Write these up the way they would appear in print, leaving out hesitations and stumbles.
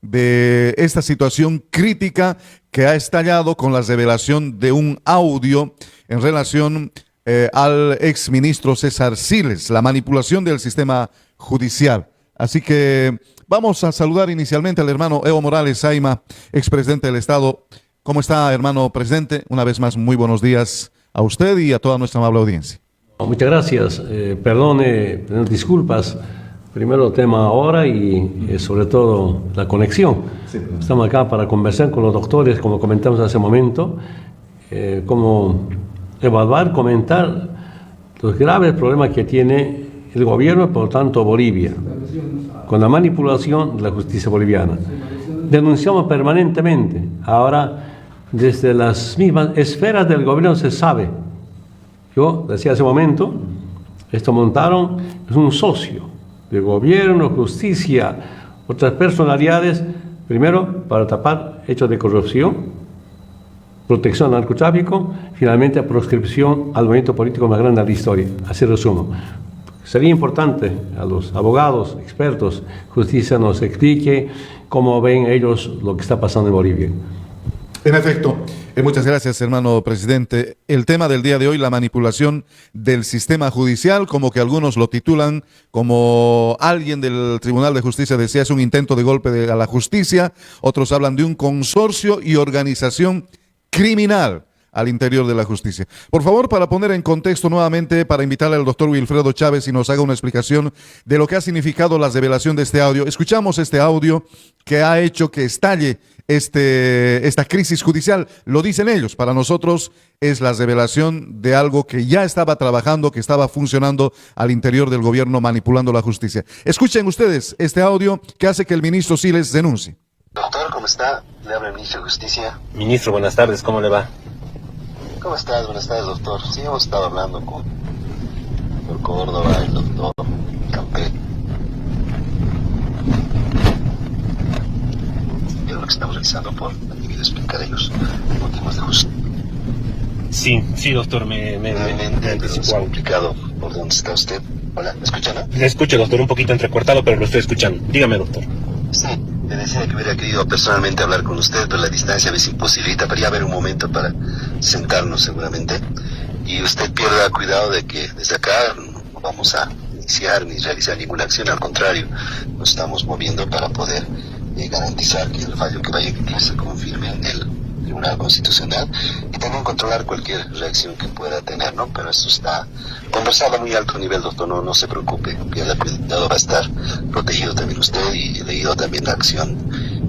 de esta situación crítica que ha estallado con la revelación de un audio en relación al exministro César Siles, la manipulación del sistema judicial. Así que vamos a saludar inicialmente al hermano Evo Morales Saima, expresidente del Estado. ¿Cómo está, hermano presidente? Una vez más, muy buenos días a usted y a toda nuestra amable audiencia. Muchas gracias. Perdone, disculpas. Primero el tema ahora y sobre todo la conexión. Sí. Estamos acá para conversar con los doctores, como comentamos hace un momento, cómo evaluar, comentar los graves problemas que tiene el gobierno y por lo tanto Bolivia, con la manipulación de la justicia boliviana. Denunciamos permanentemente. Ahora, desde las mismas esferas del gobierno se sabe. Yo decía hace un momento, esto montaron, es un socio de gobierno, justicia, otras personalidades, primero para tapar hechos de corrupción, protección al narcotráfico, finalmente proscripción al movimiento político más grande de la historia. Así resumo. Sería importante a los abogados, expertos, justicia nos explique cómo ven ellos lo que está pasando en Bolivia. En efecto, muchas gracias, hermano presidente. El tema del día de hoy, la manipulación del sistema judicial, como que algunos lo titulan, como alguien del Tribunal de Justicia decía, es un intento de golpe a la justicia. Otros hablan de un consorcio y organización criminal al interior de la justicia. Por favor, para poner en contexto nuevamente, para invitarle al doctor Wilfredo Chávez y nos haga una explicación de lo que ha significado la revelación de este audio. Escuchamos este audio que ha hecho que estalle esta crisis judicial. Lo dicen ellos, para nosotros es la revelación de algo que ya estaba trabajando, que estaba funcionando al interior del gobierno, manipulando la justicia. Escuchen ustedes este audio que hace que el ministro Siles denuncie. Doctor, ¿cómo está? Le habla el ministro de Justicia. Ministro, buenas tardes, ¿cómo le va? ¿Cómo estás? Buenas tardes, doctor. Sí, hemos estado hablando con el doctor Córdoba, el doctor Campbell. Es lo que estamos realizando por explicar ellos motivos de justicia. Sí, doctor, me pero es complicado. ¿Por dónde está usted? Hola, ¿me escucha, no? Le escucho, doctor, un poquito entrecortado, pero lo estoy escuchando. Dígame, doctor. Sí, me decía que hubiera querido personalmente hablar con usted, pero la distancia a veces imposibilita, pero ya haber un momento para sentarnos seguramente. Y usted pierda cuidado de que desde acá no vamos a iniciar ni realizar ninguna acción, al contrario, nos estamos moviendo para poder garantizar que el fallo que vaya a emitir se confirme en el Tribunal Constitucional y también controlar cualquier reacción que pueda tener, ¿no? Pero esto está conversado a muy alto nivel, doctor, no se preocupe, pierda cuidado, va a estar protegido también usted y he leído también la acción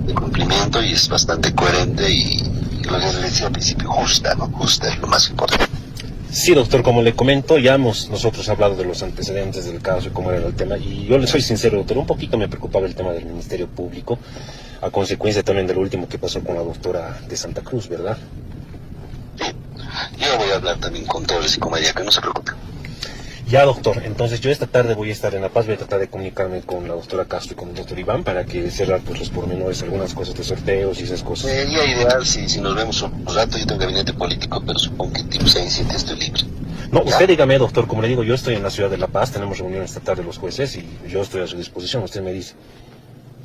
de cumplimiento y es bastante coherente y lo que le decía al principio, justa, ¿no? Justa es lo más importante. Sí, doctor, como le comento, ya hemos nosotros hablado de los antecedentes del caso y cómo era el tema, y yo le soy sincero, doctor, un poquito me preocupaba el tema del Ministerio Público, a consecuencia también de lo último que pasó con la doctora de Santa Cruz, ¿verdad? Sí, yo voy a hablar también con Torres y con María, que no se preocupe. Ya, doctor, entonces yo esta tarde voy a estar en La Paz, voy a tratar de comunicarme con la doctora Castro y con el doctor Iván para que cerrar pues, los pormenores, algunas cosas de sorteos y esas cosas. Sería ideal si nos vemos un rato, yo tengo gabinete político, pero supongo que tipo 6, 7 estoy libre. No, usted dígame, doctor, como le digo, yo estoy en la ciudad de La Paz, tenemos reunión esta tarde los jueces y yo estoy a su disposición, usted me dice.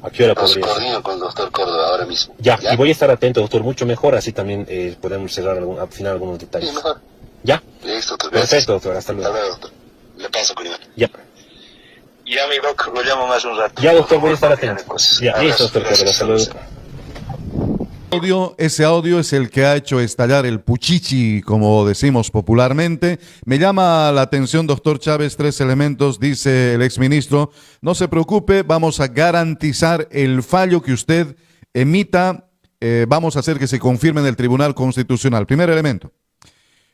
¿A qué hora podría ser? Coordino con el doctor Córdoba ahora mismo. Ya, y voy a estar atento, doctor, mucho mejor, así también podemos cerrar afinar algunos detalles. Sí, mejor. ¿Ya? Listo, doctor, gracias. Perfecto, doctor, hasta luego. Hasta luego, doctor. Le paso con Iván. Ya. Ya, mi doc, lo llamo más un rato. Ya, doctor, voy a estar atento. Ya, Abrazo, listo, doctor, gracias, hasta luego. Ese audio es el que ha hecho estallar el puchichi, como decimos popularmente. Me llama la atención, doctor Chávez, 3 elementos, dice el exministro. No se preocupe, vamos a garantizar el fallo que usted emita. Vamos a hacer que se confirme en el Tribunal Constitucional. Primer elemento.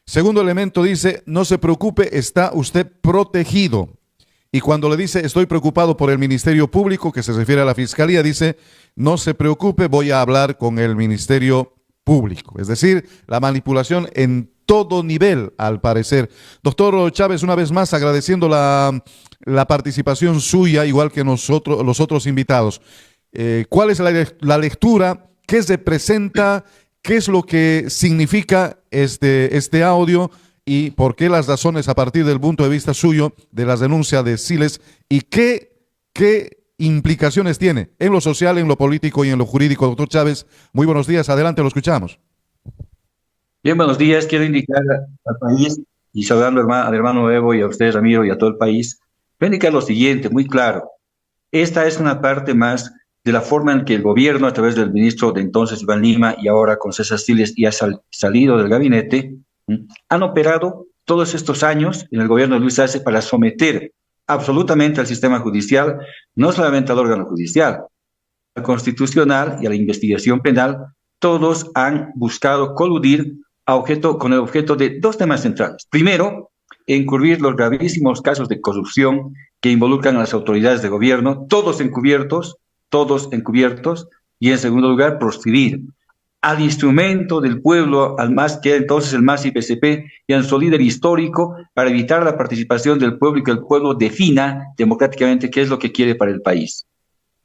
Segundo elemento dice, no se preocupe, está usted protegido. Y cuando le dice, estoy preocupado por el Ministerio Público, que se refiere a la Fiscalía, dice, no se preocupe, voy a hablar con el Ministerio Público. Es decir, la manipulación en todo nivel, al parecer. Doctor Chávez, una vez más, agradeciendo la participación suya, igual que nosotros, los otros invitados. ¿Cuál es la lectura? ¿Qué representa? ¿Qué es lo que significa este audio? ¿Y por qué las razones a partir del punto de vista suyo de las denuncias de Siles? ¿Y qué implicaciones tiene en lo social, en lo político y en lo jurídico? Doctor Chávez, muy buenos días, adelante, lo escuchamos. Bien, buenos días. Quiero indicar al país, y saludando al hermano Evo y a usted, Ramiro, y a todo el país, voy a indicar lo siguiente, muy claro. Esta es una parte más de la forma en que el gobierno, a través del ministro de entonces, Iván Lima, y ahora con César Siles, y ha salido del gabinete, han operado todos estos años en el gobierno de Luis Arce para someter absolutamente al sistema judicial, no solamente al órgano judicial, al constitucional y a la investigación penal. Todos han buscado coludir con el objeto de dos temas centrales. Primero, encubrir los gravísimos casos de corrupción que involucran a las autoridades de gobierno, todos encubiertos, y en segundo lugar, proscribir al instrumento del pueblo, al MAS, que era entonces el MAS y PCP, y al su líder histórico, para evitar la participación del pueblo y que el pueblo defina democráticamente qué es lo que quiere para el país.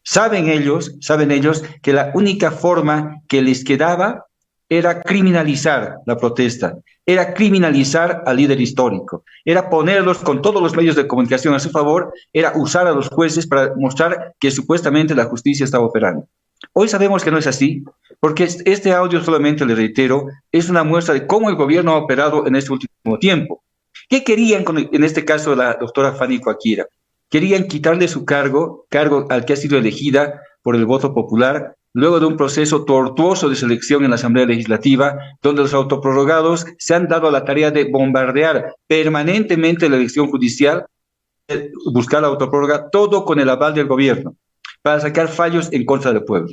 Saben ellos que la única forma que les quedaba era criminalizar la protesta, era criminalizar al líder histórico, era ponerlos con todos los medios de comunicación a su favor, era usar a los jueces para mostrar que supuestamente la justicia estaba operando. Hoy sabemos que no es así, porque este audio, solamente le reitero, es una muestra de cómo el gobierno ha operado en este último tiempo. ¿Qué querían en este caso la doctora Fanny Coakira? Querían quitarle su cargo al que ha sido elegida por el voto popular, luego de un proceso tortuoso de selección en la Asamblea Legislativa, donde los autoprorrogados se han dado a la tarea de bombardear permanentemente la elección judicial, buscar la autoprórroga, todo con el aval del gobierno, para sacar fallos en contra del pueblo.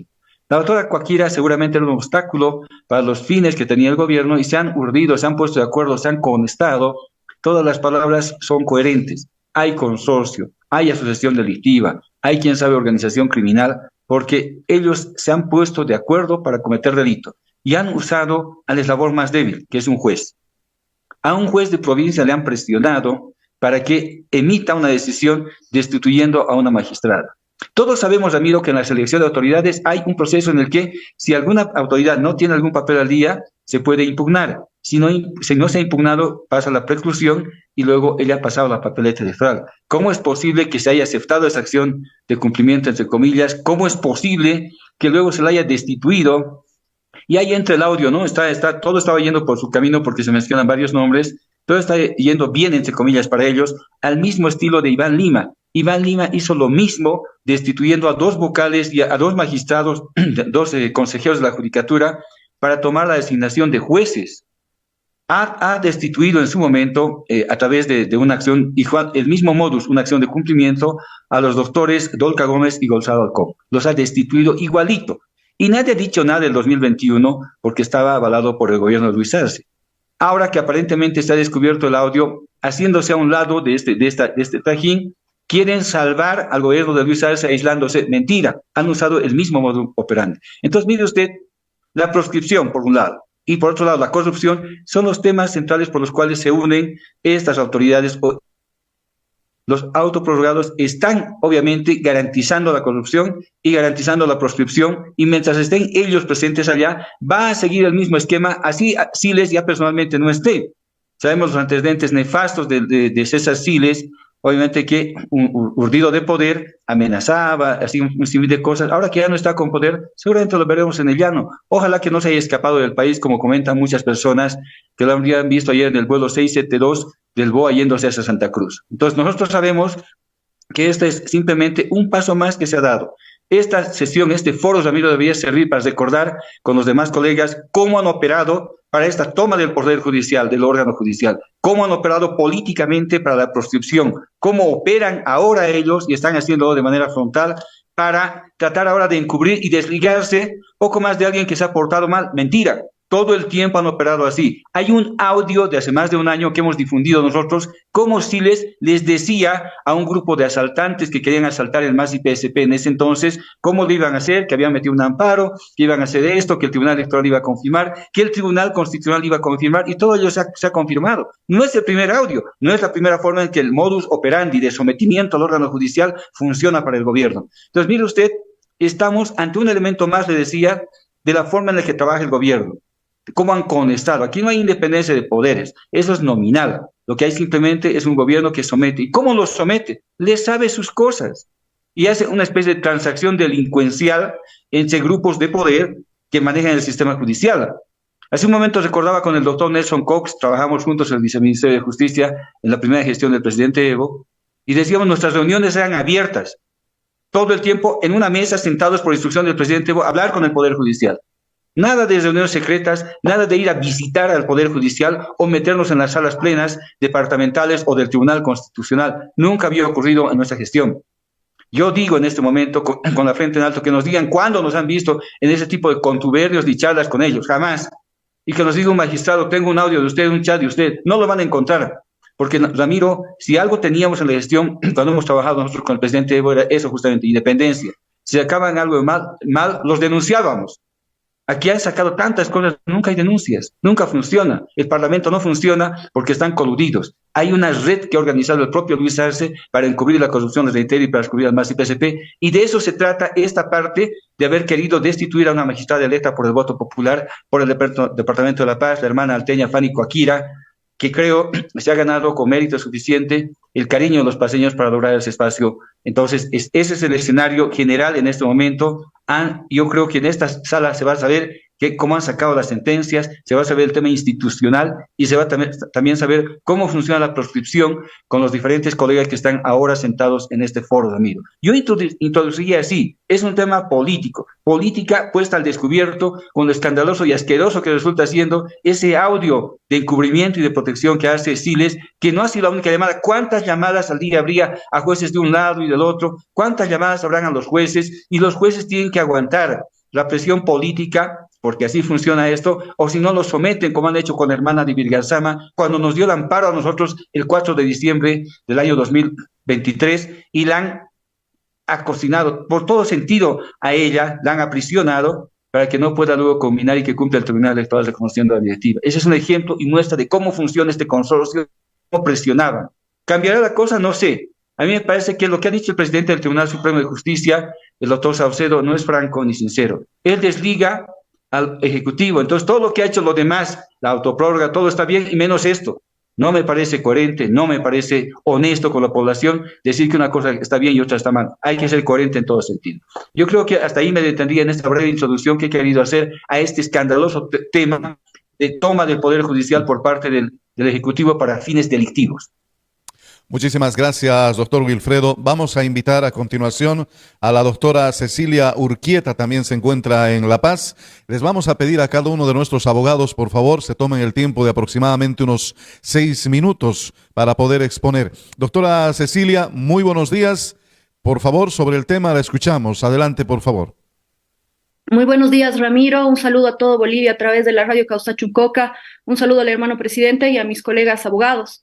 La doctora Coakira seguramente era un obstáculo para los fines que tenía el gobierno y se han urdido, se han puesto de acuerdo, se han conectado. Todas las palabras son coherentes. Hay consorcio, hay asociación delictiva, hay quien sabe organización criminal, porque ellos se han puesto de acuerdo para cometer delito y han usado al eslabón más débil, que es un juez. A un juez de provincia le han presionado para que emita una decisión destituyendo a una magistrada. Todos sabemos, Ramiro, que en la selección de autoridades hay un proceso en el que si alguna autoridad no tiene algún papel al día, se puede impugnar. Si no se ha impugnado, pasa la preclusión y luego ella ha pasado la papeleta electoral. ¿Cómo es posible que se haya aceptado esa acción de cumplimiento, entre comillas? ¿Cómo es posible que luego se la haya destituido? Y ahí entra el audio, ¿no? Todo estaba yendo por su camino porque se mencionan varios nombres, todo está yendo bien, entre comillas, para ellos, al mismo estilo de Iván Lima. Iván Lima hizo lo mismo, destituyendo a dos vocales y a dos magistrados, dos consejeros de la judicatura, para tomar la designación de jueces. Ha destituido en su momento, a través de una acción, el mismo modus, una acción de cumplimiento, a los doctores Dolca Gómez y Gonzalo Alcón. Los ha destituido igualito. Y nadie ha dicho nada del 2021 porque estaba avalado por el gobierno de Luis Arce. Ahora que aparentemente se ha descubierto el audio, haciéndose a un lado de este trajín, quieren salvar al gobierno de Luis Arce aislándose. Mentira, han usado el mismo modo operandi. Entonces, mire usted, la proscripción, por un lado, y por otro lado, la corrupción, son los temas centrales por los cuales se unen estas autoridades. Los autoprorrogados están, obviamente, garantizando la corrupción y garantizando la proscripción, y mientras estén ellos presentes allá, va a seguir el mismo esquema, así Siles ya personalmente no esté. Sabemos los antecedentes nefastos de César Siles, obviamente que un urdido de poder amenazaba, así un sinfín de cosas. Ahora que ya no está con poder, seguramente lo veremos en el llano. Ojalá que no se haya escapado del país, como comentan muchas personas que lo habrían visto ayer en el vuelo 672 del BOA yéndose hacia Santa Cruz. Entonces nosotros sabemos que este es simplemente un paso más que se ha dado. Esta sesión, este foro, Ramiro, debería servir para recordar con los demás colegas cómo han operado para esta toma del poder judicial, del órgano judicial, cómo han operado políticamente para la proscripción, cómo operan ahora ellos y están haciéndolo de manera frontal para tratar ahora de encubrir y desligarse poco más de alguien que se ha portado mal. Mentira. Todo el tiempo han operado así. Hay un audio de hace más de un año que hemos difundido nosotros, cómo Siles les decía a un grupo de asaltantes que querían asaltar el MAS y PSP en ese entonces, cómo lo iban a hacer, que habían metido un amparo, que iban a hacer esto, que el Tribunal Electoral iba a confirmar, que el Tribunal Constitucional iba a confirmar, y todo ello se ha confirmado. No es el primer audio, no es la primera forma en que el modus operandi de sometimiento al órgano judicial funciona para el gobierno. Entonces, mire usted, estamos ante un elemento más, le decía, de la forma en la que trabaja el gobierno. ¿Cómo han conectado? Aquí no hay independencia de poderes, eso es nominal. Lo que hay simplemente es un gobierno que somete. ¿Y cómo los somete? Les sabe sus cosas. y hace una especie de transacción delincuencial entre grupos de poder que manejan el sistema judicial. Hace un momento recordaba con el doctor Nelson Cox, trabajamos juntos en el Viceministerio de Justicia en la primera gestión del presidente Evo, y decíamos nuestras reuniones eran abiertas, todo el tiempo en una mesa sentados por instrucción del presidente Evo, hablar con el Poder Judicial. Nada de reuniones secretas, nada de ir a visitar al Poder Judicial o meternos en las salas plenas departamentales o del Tribunal Constitucional. Nunca había ocurrido en nuestra gestión. Yo digo en este momento, con la frente en alto, que nos digan cuándo nos han visto en ese tipo de contubernios ni charlas con ellos, jamás. Y que nos diga un magistrado, tengo un audio de usted, un chat de usted, no lo van a encontrar. Porque, Ramiro, si algo teníamos en la gestión, cuando hemos trabajado nosotros con el presidente Evo, era eso justamente, independencia. Si acaban algo mal, los denunciábamos. Aquí han sacado tantas cosas, nunca hay denuncias, nunca funciona. El Parlamento no funciona porque están coludidos. Hay una red que ha organizado el propio Luis Arce para encubrir la corrupción de Reitero y para descubrir al MAS y PSP, y de eso se trata esta parte de haber querido destituir a una magistrada electa por el voto popular, por el Departamento de la Paz, la hermana alteña Fanny Coaquira, que creo se ha ganado con mérito suficiente el cariño de los paseños para lograr ese espacio. Entonces, ese es el escenario general en este momento. Yo creo que en esta sala se va a saber cómo han sacado las sentencias, se va a saber el tema institucional y se va a también saber cómo funciona la proscripción con los diferentes colegas que están ahora sentados en este foro, Ramiro. Yo introduciría así, es un tema político, política puesta al descubierto con lo escandaloso y asqueroso que resulta siendo ese audio de encubrimiento y de protección que hace Siles, que no ha sido la única llamada. ¿Cuántas llamadas al día habría a jueces de un lado y del otro? ¿Cuántas llamadas habrán a los jueces? Y los jueces tienen que aguantar la presión política, porque así funciona esto, o si no los someten, como han hecho con la hermana de Virgarzama, cuando nos dio el amparo a nosotros el 4 de diciembre del año 2023, y la han acocinado por todo sentido a ella, la han aprisionado, para que no pueda luego combinar y que cumpla el Tribunal Electoral reconociendo la directiva. Ese es un ejemplo y muestra de cómo funciona este consorcio, cómo presionaban. ¿Cambiará la cosa? No sé. A mí me parece que lo que ha dicho el presidente del Tribunal Supremo de Justicia, el doctor Saucedo, no es franco ni sincero. Él desliga al Ejecutivo. Entonces, todo lo que ha hecho lo demás, la autoprórroga, todo está bien y menos esto. No me parece coherente, no me parece honesto con la población decir que una cosa está bien y otra está mal. Hay que ser coherente en todo sentido. Yo creo que hasta ahí me detendría en esta breve introducción que he querido hacer a este escandaloso tema de toma del Poder Judicial por parte del Ejecutivo para fines delictivos. Muchísimas gracias, doctor Wilfredo. Vamos a invitar a continuación a la doctora Cecilia Urquieta, también se encuentra en La Paz. Les vamos a pedir a cada uno de nuestros abogados, por favor, se tomen el tiempo de aproximadamente unos 6 minutos para poder exponer. Doctora Cecilia, muy buenos días. Por favor, sobre el tema la escuchamos. Adelante, por favor. Muy buenos días, Ramiro. Un saludo a todo Bolivia a través de la radio Causachucoca. Un saludo al hermano presidente y a mis colegas abogados.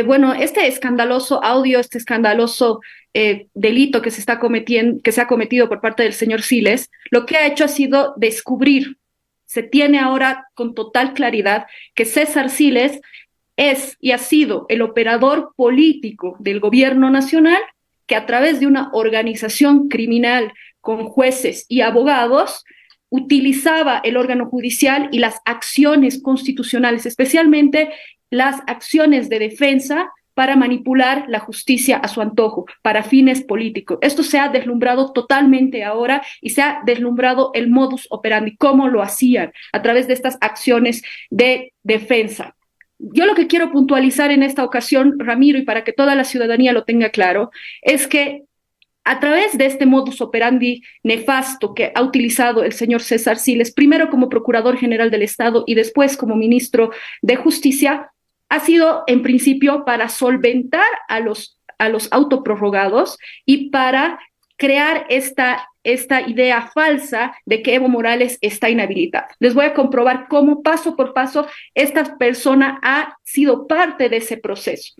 Bueno, este escandaloso audio, este escandaloso delito que se ha cometido por parte del señor Siles, lo que ha hecho ha sido descubrir, se tiene ahora con total claridad que César Siles es y ha sido el operador político del gobierno nacional, que a través de una organización criminal con jueces y abogados utilizaba el órgano judicial y las acciones constitucionales, especialmente las acciones de defensa, para manipular la justicia a su antojo, para fines políticos. Esto se ha deslumbrado totalmente ahora y se ha deslumbrado el modus operandi, cómo lo hacían a través de estas acciones de defensa. Yo lo que quiero puntualizar en esta ocasión, Ramiro, y para que toda la ciudadanía lo tenga claro, es que a través de este modus operandi nefasto que ha utilizado el señor César Siles, primero como Procurador General del Estado y después como Ministro de Justicia, ha sido en principio para solventar a los autoprorrogados y para crear esta idea falsa de que Evo Morales está inhabilitado. Les voy a comprobar cómo paso por paso esta persona ha sido parte de ese proceso.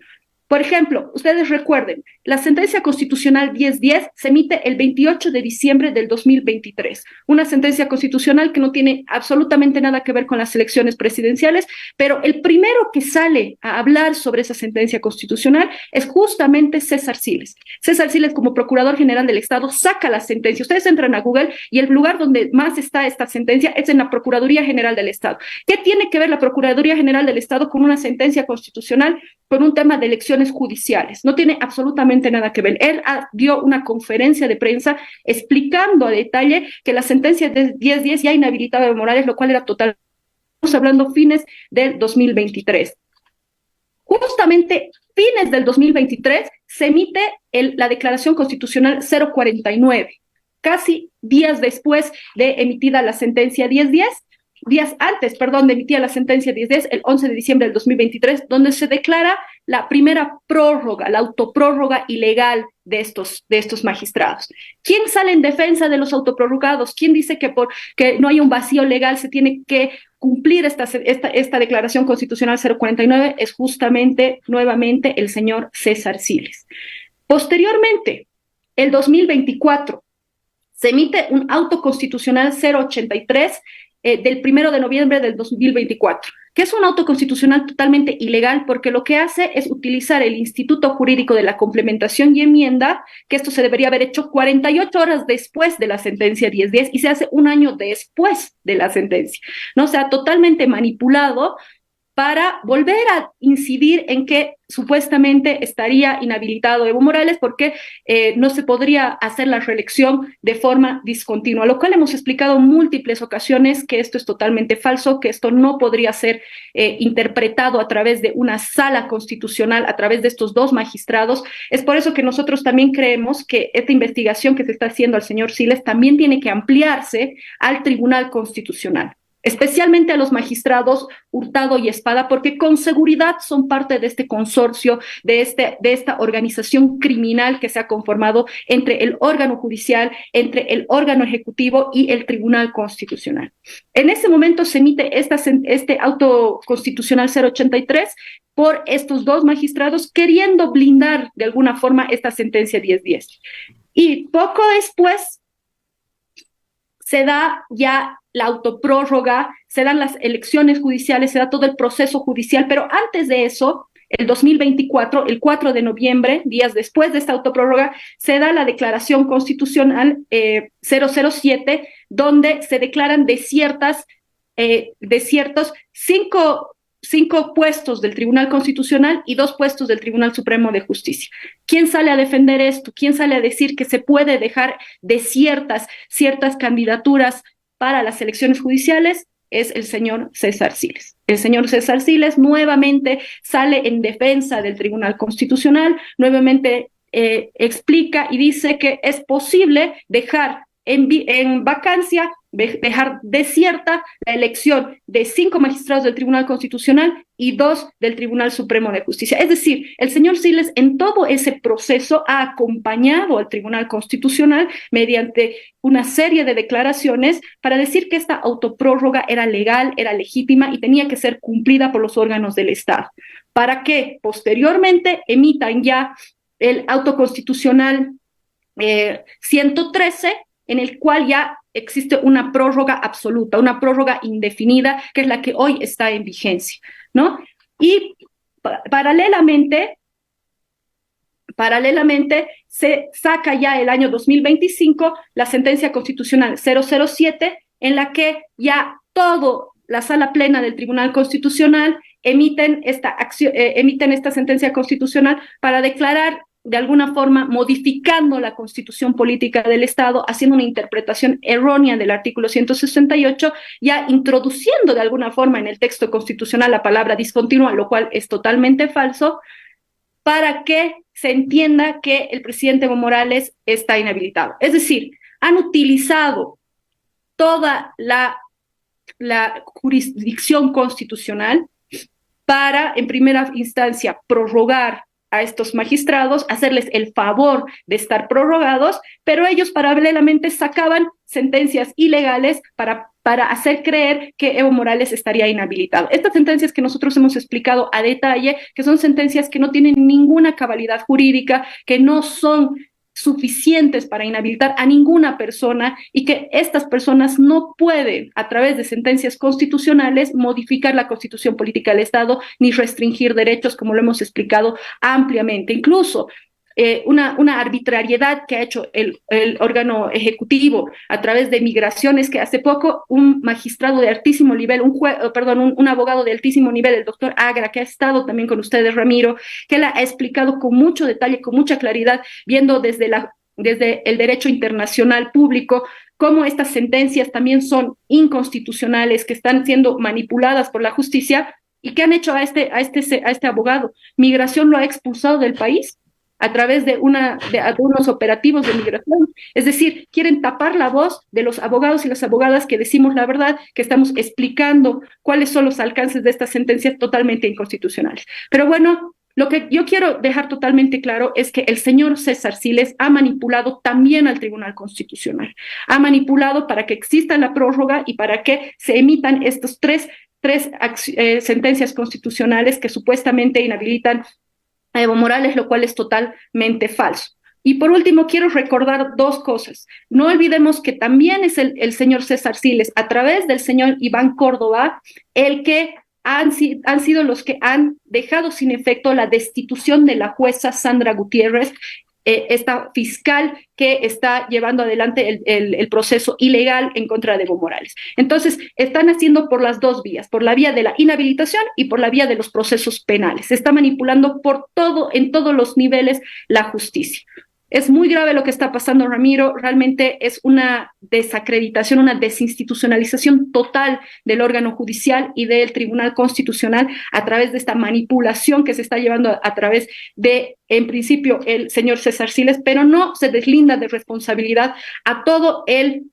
Por ejemplo, ustedes recuerden, la sentencia constitucional 1010 se emite el 28 de diciembre del 2023, una sentencia constitucional que no tiene absolutamente nada que ver con las elecciones presidenciales, pero el primero que sale a hablar sobre esa sentencia constitucional es justamente César Siles. César Siles, como Procurador General del Estado, saca la sentencia. Ustedes entran a Google y el lugar donde más está esta sentencia es en la Procuraduría General del Estado. ¿Qué tiene que ver la Procuraduría General del Estado con una sentencia constitucional, con un tema de elecciones judiciales? No tiene absolutamente absolutamente nada que ver. Él dio una conferencia de prensa explicando a detalle que la sentencia de 10-10 ya inhabilitaba a Evo Morales, lo cual era total. Estamos hablando fines del 2023. Justamente fines del 2023 se emite la Declaración Constitucional 049, casi días después de emitida la sentencia 10-10, días antes, perdón, de emitir la sentencia 10-10, el 11 de diciembre del 2023, donde se declara la primera prórroga, la autoprórroga ilegal de estos magistrados. ¿Quién sale en defensa de los autoprorrogados? ¿Quién dice que no hay un vacío legal, se tiene que cumplir esta Declaración Constitucional 049? Es justamente, nuevamente, el señor César Siles. Posteriormente, el 2024, se emite un auto constitucional 083 del 1 de noviembre del 2024, que es un auto constitucional totalmente ilegal porque lo que hace es utilizar el instituto jurídico de la complementación y enmienda, que esto se debería haber hecho 48 horas después de la sentencia 10-10 y se hace un año después de la sentencia, ¿no? O sea, totalmente manipulado para volver a incidir en que supuestamente estaría inhabilitado Evo Morales porque no se podría hacer la reelección de forma discontinua, lo cual hemos explicado en múltiples ocasiones que esto es totalmente falso, que esto no podría ser interpretado a través de una sala constitucional, a través de estos dos magistrados. Es por eso que nosotros también creemos que esta investigación que se está haciendo al señor Siles también tiene que ampliarse al Tribunal Constitucional, especialmente a los magistrados Hurtado y Espada, porque con seguridad son parte de este consorcio, de esta organización criminal que se ha conformado entre el órgano judicial, entre el órgano ejecutivo y el Tribunal Constitucional. En ese momento se emite este auto constitucional 083 por estos dos magistrados queriendo blindar de alguna forma esta sentencia 10-10. Y poco después se da ya la autoprórroga, se dan las elecciones judiciales, se da todo el proceso judicial, pero antes de eso, el 2024, el 4 de noviembre, días después de esta autoprórroga, se da la Declaración Constitucional 007, donde se declaran desiertos cinco puestos del Tribunal Constitucional y 2 puestos del Tribunal Supremo de Justicia. ¿Quién sale a defender esto? ¿Quién sale a decir que se puede dejar desiertas ciertas candidaturas para las elecciones judiciales? Es el señor César Siles. El señor César Siles nuevamente sale en defensa del Tribunal Constitucional, nuevamente explica y dice que es posible dejar en vacancia, dejar desierta la elección de 5 magistrados del Tribunal Constitucional y 2 del Tribunal Supremo de Justicia. Es decir, el señor Siles en todo ese proceso ha acompañado al Tribunal Constitucional mediante una serie de declaraciones para decir que esta autoprórroga era legal, era legítima y tenía que ser cumplida por los órganos del Estado, para que posteriormente emitan ya el auto constitucional 113, en el cual ya existe una prórroga absoluta, una prórroga indefinida, que es la que hoy está en vigencia, ¿no? Y paralelamente se saca ya el año 2025 la sentencia constitucional 007, en la que ya todo la sala plena del Tribunal Constitucional emiten esta sentencia constitucional para declarar de alguna forma modificando la constitución política del Estado, haciendo una interpretación errónea del artículo 168, ya introduciendo de alguna forma en el texto constitucional la palabra discontinua, lo cual es totalmente falso, para que se entienda que el presidente Evo Morales está inhabilitado. Es decir, han utilizado toda la jurisdicción constitucional para, en primera instancia, prorrogar a estos magistrados, hacerles el favor de estar prorrogados, pero ellos paralelamente sacaban sentencias ilegales para hacer creer que Evo Morales estaría inhabilitado. Estas sentencias que nosotros hemos explicado a detalle, que son sentencias que no tienen ninguna cabalidad jurídica, que no son suficientes para inhabilitar a ninguna persona y que estas personas no pueden, a través de sentencias constitucionales, modificar la constitución política del Estado ni restringir derechos, como lo hemos explicado ampliamente. Incluso una arbitrariedad que ha hecho el órgano ejecutivo a través de migraciones, que hace poco un magistrado de altísimo nivel, un abogado de altísimo nivel, el doctor Agra, que ha estado también con ustedes, Ramiro, que la ha explicado con mucho detalle, con mucha claridad, viendo desde el derecho internacional público, cómo estas sentencias también son inconstitucionales, que están siendo manipuladas por la justicia. ¿Y qué han hecho a este abogado? Migración lo ha expulsado del país a través de unos operativos de migración. Es decir, quieren tapar la voz de los abogados y las abogadas que decimos la verdad, que estamos explicando cuáles son los alcances de estas sentencias totalmente inconstitucionales. Pero bueno, lo que yo quiero dejar totalmente claro es que el señor César Siles ha manipulado también al Tribunal Constitucional. Ha manipulado para que exista la prórroga y para que se emitan estos tres sentencias constitucionales que supuestamente inhabilitan a Evo Morales, lo cual es totalmente falso. Y por último, quiero recordar dos cosas. No olvidemos que también es el señor César Siles, a través del señor Iván Córdoba, el que han sido los que han dejado sin efecto la destitución de la jueza Sandra Gutiérrez, esta fiscal que está llevando adelante el proceso ilegal en contra de Evo Morales. Entonces, están haciendo por las dos vías, por la vía de la inhabilitación y por la vía de los procesos penales. Se está manipulando en todos los niveles la justicia. Es muy grave lo que está pasando, Ramiro. Realmente es una desacreditación, una desinstitucionalización total del órgano judicial y del Tribunal Constitucional a través de esta manipulación que se está llevando a través de, en principio, el señor César Siles, pero no se deslinda de responsabilidad a todo el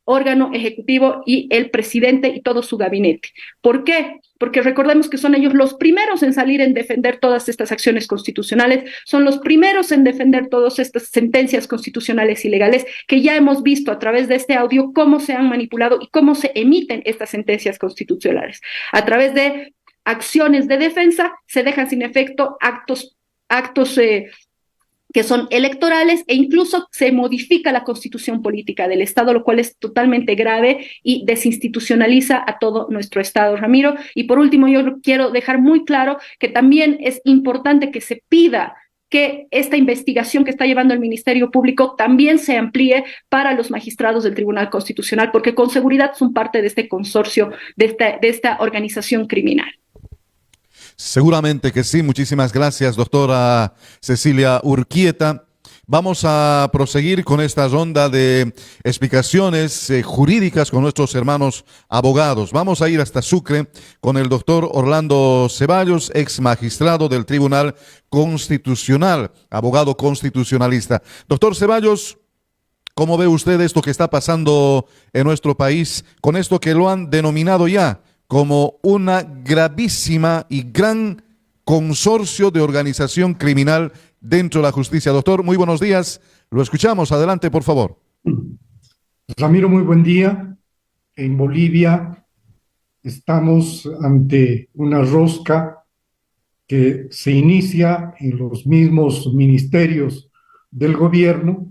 órgano ejecutivo y el presidente y todo su gabinete. ¿Por qué? Porque recordemos que son ellos los primeros en salir en defender todas estas acciones constitucionales, son los primeros en defender todas estas sentencias constitucionales ilegales que ya hemos visto a través de este audio cómo se han manipulado y cómo se emiten estas sentencias constitucionales. A través de acciones de defensa se dejan sin efecto actos que son electorales, e incluso se modifica la constitución política del Estado, lo cual es totalmente grave y desinstitucionaliza a todo nuestro Estado, Ramiro. Y por último, yo quiero dejar muy claro que también es importante que se pida que esta investigación que está llevando el Ministerio Público también se amplíe para los magistrados del Tribunal Constitucional, porque con seguridad son parte de este consorcio, de esta organización criminal. Seguramente que sí. Muchísimas gracias, doctora Cecilia Urquieta. Vamos a proseguir con esta ronda de explicaciones jurídicas con nuestros hermanos abogados. Vamos a ir hasta Sucre con el doctor Orlando Ceballos, ex magistrado del Tribunal Constitucional, abogado constitucionalista. Doctor Ceballos, ¿cómo ve usted esto que está pasando en nuestro país con esto que lo han denominado ya como una gravísima y gran consorcio de organización criminal dentro de la justicia? Doctor, muy buenos días. Lo escuchamos. Adelante, por favor. Ramiro, muy buen día. En Bolivia estamos ante una rosca que se inicia en los mismos ministerios del gobierno,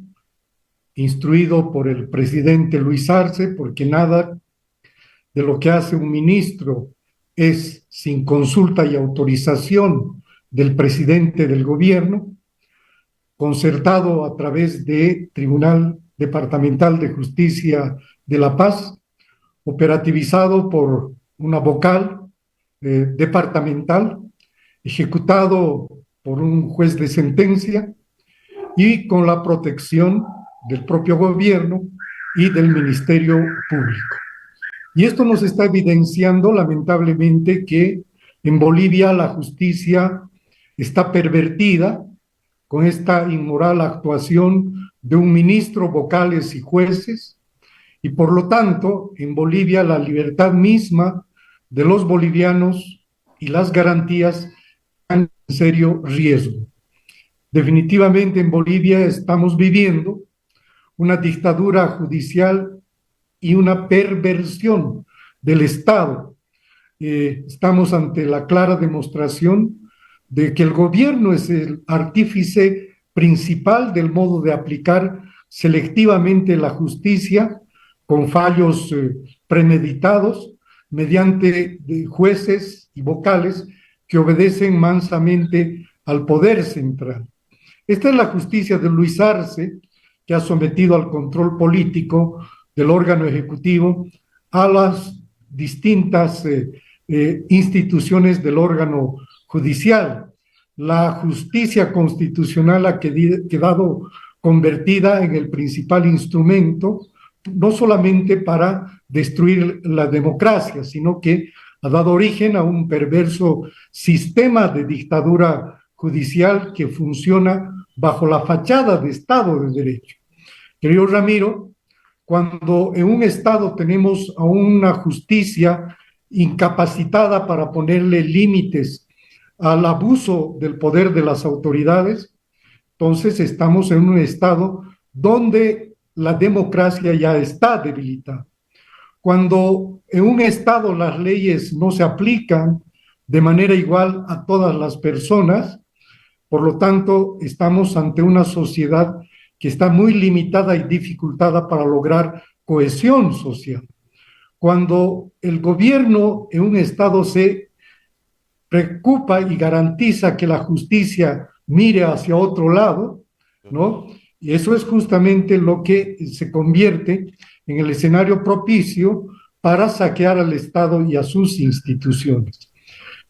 instruido por el presidente Luis Arce, porque nada de lo que hace un ministro es sin consulta y autorización del presidente del gobierno, concertado a través de Tribunal Departamental de Justicia de La Paz, operativizado por una vocal departamental, ejecutado por un juez de sentencia y con la protección del propio gobierno y del Ministerio Público. Y esto nos está evidenciando, lamentablemente, que en Bolivia la justicia está pervertida con esta inmoral actuación de un ministro, vocales y jueces, y por lo tanto, en Bolivia la libertad misma de los bolivianos y las garantías están en serio riesgo. Definitivamente en Bolivia estamos viviendo una dictadura judicial y una perversión del Estado. Estamos ante la clara demostración de que el gobierno es el artífice principal del modo de aplicar selectivamente la justicia con fallos premeditados mediante jueces y vocales que obedecen mansamente al poder central. Esta es la justicia de Luis Arce, que ha sometido al control político del órgano ejecutivo a las distintas instituciones del órgano judicial. La justicia constitucional ha quedado convertida en el principal instrumento, no solamente para destruir la democracia, sino que ha dado origen a un perverso sistema de dictadura judicial que funciona bajo la fachada de Estado de Derecho. Querido Ramiro, cuando en un Estado tenemos a una justicia incapacitada para ponerle límites al abuso del poder de las autoridades, entonces estamos en un Estado donde la democracia ya está debilitada. Cuando en un Estado las leyes no se aplican de manera igual a todas las personas, por lo tanto, estamos ante una sociedad que está muy limitada y dificultada para lograr cohesión social. Cuando el gobierno en un Estado se preocupa y garantiza que la justicia mire hacia otro lado, ¿no? Y eso es justamente lo que se convierte en el escenario propicio para saquear al Estado y a sus instituciones.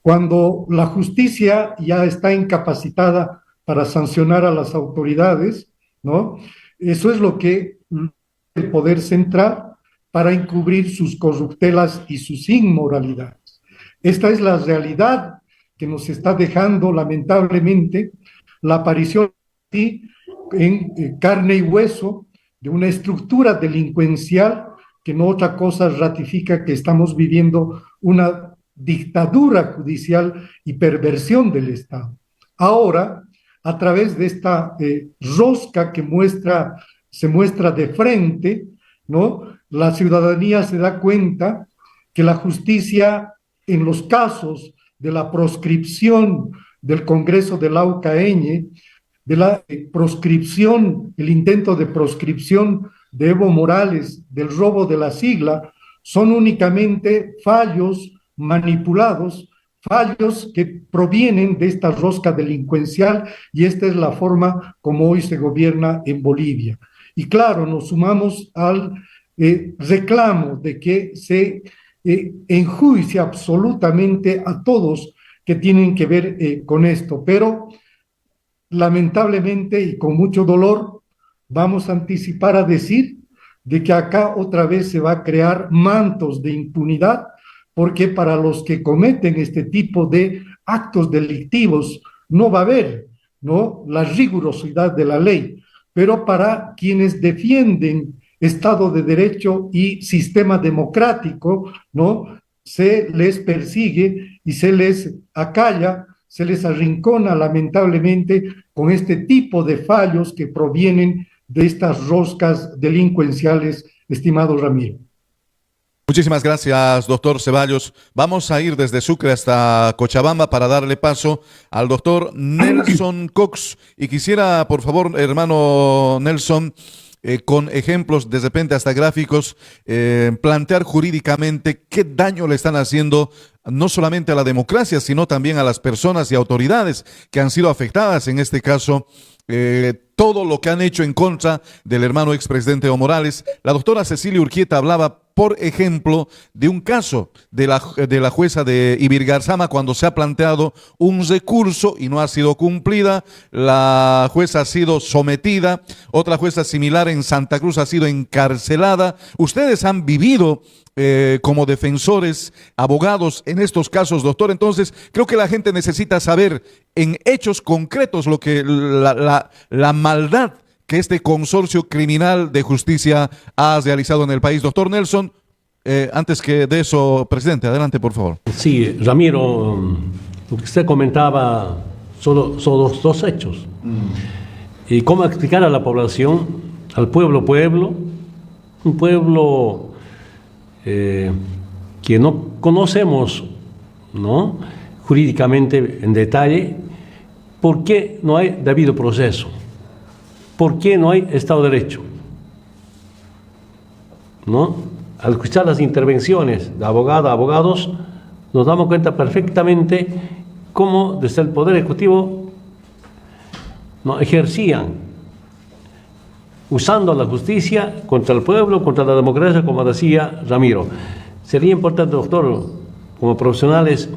Cuando la justicia ya está incapacitada para sancionar a las autoridades, ¿no? Eso es lo que el poder central para encubrir sus corruptelas y sus inmoralidades. Esta es la realidad que nos está dejando lamentablemente la aparición en carne y hueso de una estructura delincuencial que no otra cosa ratifica que estamos viviendo una dictadura judicial y perversión del Estado. Ahora, a través de esta rosca que se muestra de frente, ¿no? La ciudadanía se da cuenta que la justicia en los casos de la proscripción del Congreso de la UCAeñe, de la proscripción, el intento de proscripción de Evo Morales, del robo de la sigla, son únicamente fallos manipulados, fallos que provienen de esta rosca delincuencial, y esta es la forma como hoy se gobierna en Bolivia. Y claro, nos sumamos al reclamo de que se enjuicie absolutamente a todos que tienen que ver con esto, pero lamentablemente y con mucho dolor vamos a anticipar a decir de que acá otra vez se va a crear mantos de impunidad, porque para los que cometen este tipo de actos delictivos no va a haber, ¿no?, la rigurosidad de la ley, pero para quienes defienden Estado de Derecho y sistema democrático, ¿no?, se les persigue y se les acalla, se les arrincona lamentablemente con este tipo de fallos que provienen de estas roscas delincuenciales, estimado Ramiro. Muchísimas gracias, doctor Ceballos. Vamos a ir desde Sucre hasta Cochabamba para darle paso al doctor Nelson Cox. Y quisiera, por favor, hermano Nelson, con ejemplos, de repente hasta gráficos, plantear jurídicamente qué daño le están haciendo no solamente a la democracia, sino también a las personas y autoridades que han sido afectadas, en este caso, todo lo que han hecho en contra del hermano expresidente Evo Morales. La doctora Cecilia Urquieta hablaba, por ejemplo, de un caso de la jueza de Ibirgarzama, cuando se ha planteado un recurso y no ha sido cumplida. La jueza ha sido sometida, otra jueza similar en Santa Cruz ha sido encarcelada. Ustedes han vivido como defensores, abogados en estos casos, doctor. Entonces, creo que la gente necesita saber en hechos concretos lo que la maldad que este consorcio criminal de justicia ha realizado en el país. Doctor Nelson, antes que de eso, presidente, adelante, por favor. Sí, Ramiro, lo que usted comentaba son dos hechos. ¿Y cómo explicar a la población, al pueblo, un pueblo que no conocemos, ¿no?, jurídicamente en detalle, por qué no hay debido proceso? ¿Por qué no hay Estado de Derecho? ¿No? Al escuchar las intervenciones de abogados, nos damos cuenta perfectamente cómo desde el Poder Ejecutivo no ejercían, usando la justicia contra el pueblo, contra la democracia, como decía Ramiro. Sería importante, doctor, como profesionales,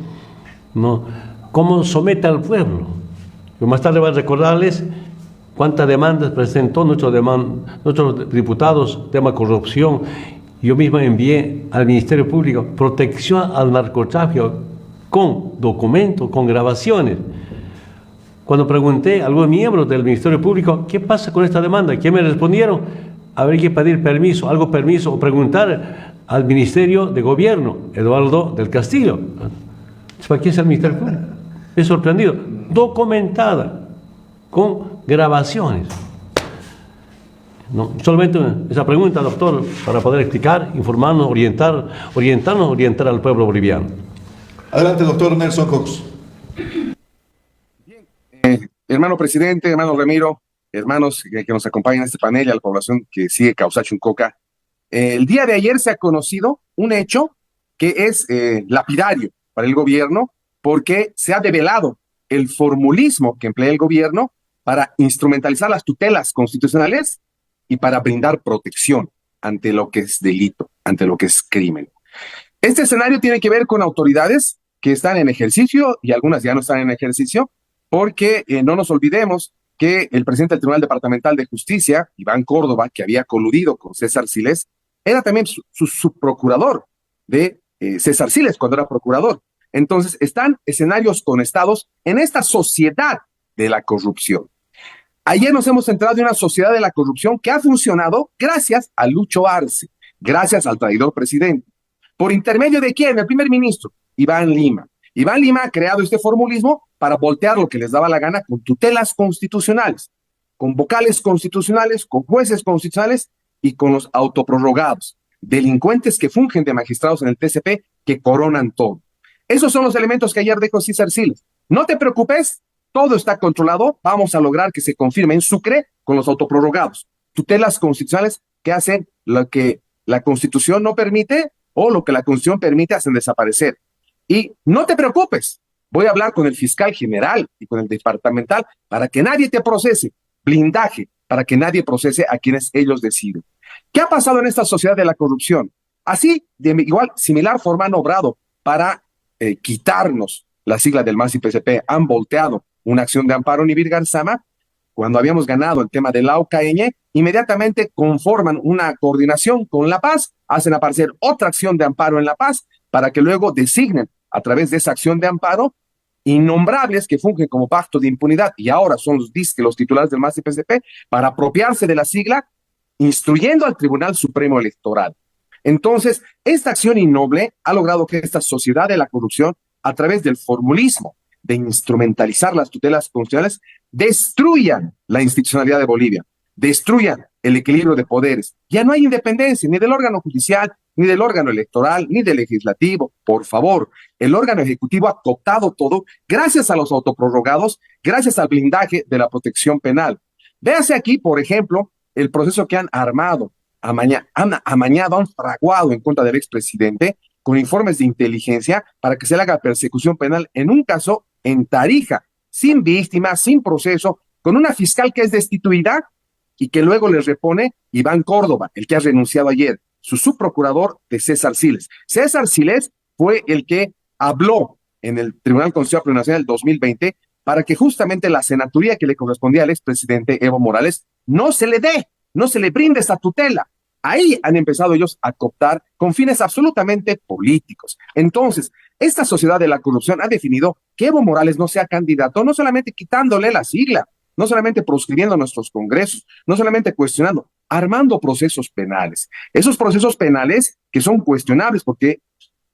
¿no?, cómo somete al pueblo. Yo más tarde voy a recordarles cuántas demandas presentó nuestros diputados, tema corrupción. Yo mismo envié al Ministerio Público protección al narcotráfico con documentos, con grabaciones. Cuando pregunté a algunos miembros del Ministerio Público, ¿qué pasa con esta demanda? ¿Qué me respondieron? Habría que pedir permiso, o preguntar al Ministerio de Gobierno, Eduardo del Castillo. ¿Para qué es el Ministerio Público? Me he sorprendido. Documentada, con grabaciones. No, solamente esa pregunta, doctor, para poder explicar, informarnos, orientar al pueblo boliviano. Adelante, doctor Nelson Cox. Hermano presidente, hermano Ramiro, hermanos que nos acompañan en este panel y a la población que sigue Causachuncoca. El día de ayer se ha conocido un hecho que es lapidario para el gobierno, porque se ha develado el formulismo que emplea el gobierno para instrumentalizar las tutelas constitucionales y para brindar protección ante lo que es delito, ante lo que es crimen. Este escenario tiene que ver con autoridades que están en ejercicio y algunas ya no están en ejercicio, porque no nos olvidemos que el presidente del Tribunal Departamental de Justicia, Iván Córdoba, que había coludido con César Siles, era también su subprocurador de César Siles cuando era procurador. Entonces, están escenarios conectados en esta sociedad de la corrupción. Ayer nos hemos centrado en una sociedad de la corrupción que ha funcionado gracias a Lucho Arce, gracias al traidor presidente. ¿Por intermedio de quién? El primer ministro, Iván Lima. Iván Lima ha creado este formulismo para voltear lo que les daba la gana con tutelas constitucionales, con vocales constitucionales, con jueces constitucionales y con los autoprorrogados, delincuentes que fungen de magistrados en el TCP que coronan todo. Esos son los elementos que ayer dejó César Siles. No te preocupes, todo está controlado, vamos a lograr que se confirme en Sucre con los autoprorrogados, tutelas constitucionales que hacen lo que la Constitución no permite o lo que la Constitución permite hacen desaparecer. Y no te preocupes, voy a hablar con el fiscal general y con el departamental para que nadie te procese, blindaje, para que nadie procese a quienes ellos deciden. ¿Qué ha pasado en esta sociedad de la corrupción? Así, de igual, similar forma han obrado para quitarnos la sigla del MAS y PCP. Han volteado una acción de amparo en Ibir Garzama. Cuando habíamos ganado el tema de la OCAEñe, inmediatamente conforman una coordinación con La Paz, hacen aparecer otra acción de amparo en La Paz para que luego designen a través de esa acción de amparo innombrables que fungen como pacto de impunidad y ahora son los titulares del MAS y PCP para apropiarse de la sigla, instruyendo al Tribunal Supremo Electoral. Entonces, esta acción innoble ha logrado que esta sociedad de la corrupción, a través del formulismo de instrumentalizar las tutelas constitucionales, destruyan la institucionalidad de Bolivia, destruyan el equilibrio de poderes. Ya no hay independencia ni del órgano judicial, ni del órgano electoral, ni del legislativo. Por favor, el órgano ejecutivo ha cooptado todo gracias a los autoprorrogados, gracias al blindaje de la protección penal. Véase aquí, por ejemplo, el proceso que han armado, han fraguado en contra del expresidente con informes de inteligencia para que se le haga persecución penal en un caso en Tarija, sin víctima, sin proceso, con una fiscal que es destituida y que luego le repone Iván Córdoba, el que ha renunciado ayer, su subprocurador de César Siles. César Siles fue el que habló en el Tribunal Constitucional Plurinacional del 2020 para que justamente la senaturía que le correspondía al expresidente Evo Morales no se le dé, no se le brinde esa tutela. Ahí han empezado ellos a cooptar con fines absolutamente políticos. Entonces, esta sociedad de la corrupción ha definido que Evo Morales no sea candidato, no solamente quitándole la sigla, no solamente proscribiendo nuestros congresos, no solamente cuestionando, armando procesos penales. Esos procesos penales que son cuestionables porque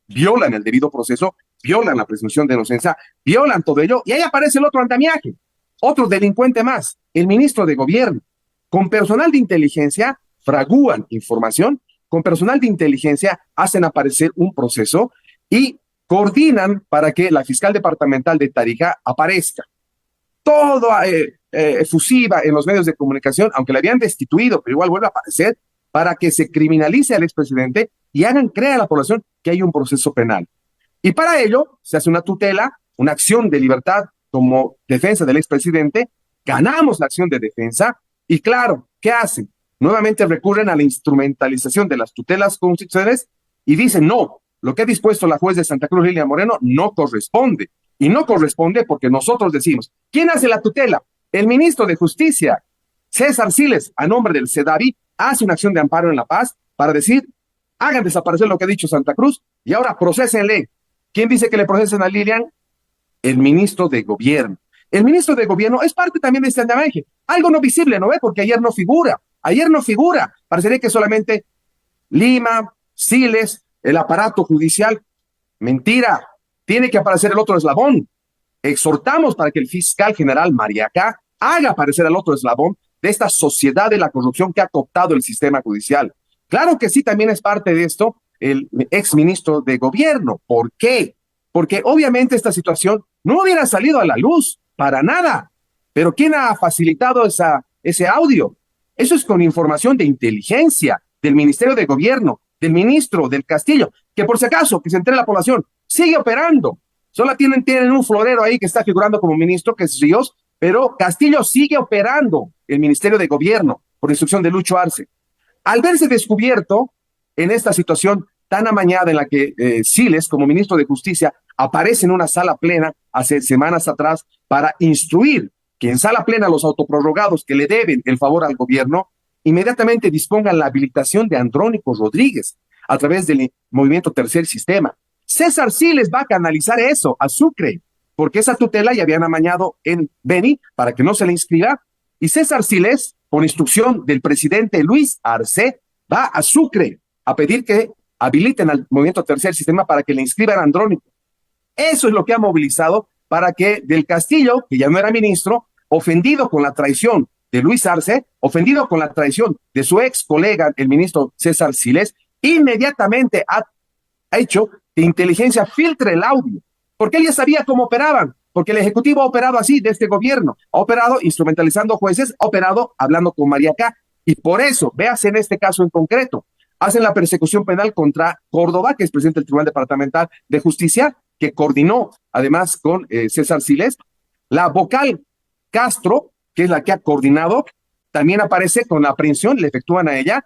violan el debido proceso, violan la presunción de inocencia, violan todo ello, y ahí aparece el otro andamiaje, otro delincuente más, el ministro de Gobierno. Con personal de inteligencia fragúan información, con personal de inteligencia hacen aparecer un proceso y coordinan para que la fiscal departamental de Tarija aparezca. Todo efusiva en los medios de comunicación, aunque le habían destituido, pero igual vuelve a aparecer, para que se criminalice al expresidente y hagan creer a la población que hay un proceso penal. Y para ello se hace una tutela, una acción de libertad como defensa del expresidente, ganamos la acción de defensa y claro, ¿qué hacen? Nuevamente recurren a la instrumentalización de las tutelas constitucionales y dicen, no, lo que ha dispuesto la juez de Santa Cruz, Lilia Moreno, no corresponde. Y no corresponde porque nosotros decimos, ¿quién hace la tutela? El ministro de Justicia, César Siles, a nombre del CEDAVI, hace una acción de amparo en La Paz para decir, hagan desaparecer lo que ha dicho Santa Cruz y ahora procesenle. ¿Quién dice que le procesen a Lilian? El ministro de Gobierno. El ministro de Gobierno es parte también de este andamiaje. Algo no visible, ¿no ve? Porque ayer no figura. Ayer no figura. Parecería que solamente Lima, Siles, el aparato judicial. Mentira. Tiene que aparecer el otro eslabón. Exhortamos para que el fiscal general Mariaca haga aparecer al otro eslabón de esta sociedad de la corrupción que ha cooptado el sistema judicial. Claro que sí, también es parte de esto el exministro de Gobierno. ¿Por qué? Porque obviamente esta situación no hubiera salido a la luz para nada. Pero ¿quién ha facilitado ese audio? Eso es con información de inteligencia del Ministerio de Gobierno, del ministro, del Castillo, que por si acaso, que se entere la población, sigue operando. Solo tienen un florero ahí que está figurando como ministro, que es Ríos, pero Castillo sigue operando el Ministerio de Gobierno por instrucción de Lucho Arce. Al verse descubierto en esta situación tan amañada en la que Siles, como ministro de Justicia, aparece en una sala plena hace semanas atrás para instruir que en sala plena los autoprorrogados que le deben el favor al gobierno inmediatamente dispongan la habilitación de Andrónico Rodríguez a través del movimiento Tercer Sistema. César Siles va a canalizar eso a Sucre, porque esa tutela ya habían amañado en Beni para que no se le inscriba, y César Siles, por instrucción del presidente Luis Arce, va a Sucre a pedir que habiliten al movimiento Tercer Sistema para que le inscriban a Andrónico. Eso es lo que ha movilizado para que Del Castillo, que ya no era ministro, ofendido con la traición de Luis Arce, ofendido con la traición de su ex colega, el ministro César Siles, inmediatamente ha hecho que inteligencia filtre el audio, porque él ya sabía cómo operaban, porque el Ejecutivo ha operado así de este gobierno, ha operado instrumentalizando jueces, ha operado hablando con Mariaca, y por eso, véase en este caso en concreto, hacen la persecución penal contra Córdoba, que es presidente del Tribunal Departamental de Justicia, que coordinó además con César Siles. La vocal Castro, que es la que ha coordinado, también aparece con la aprehensión, le efectúan a ella,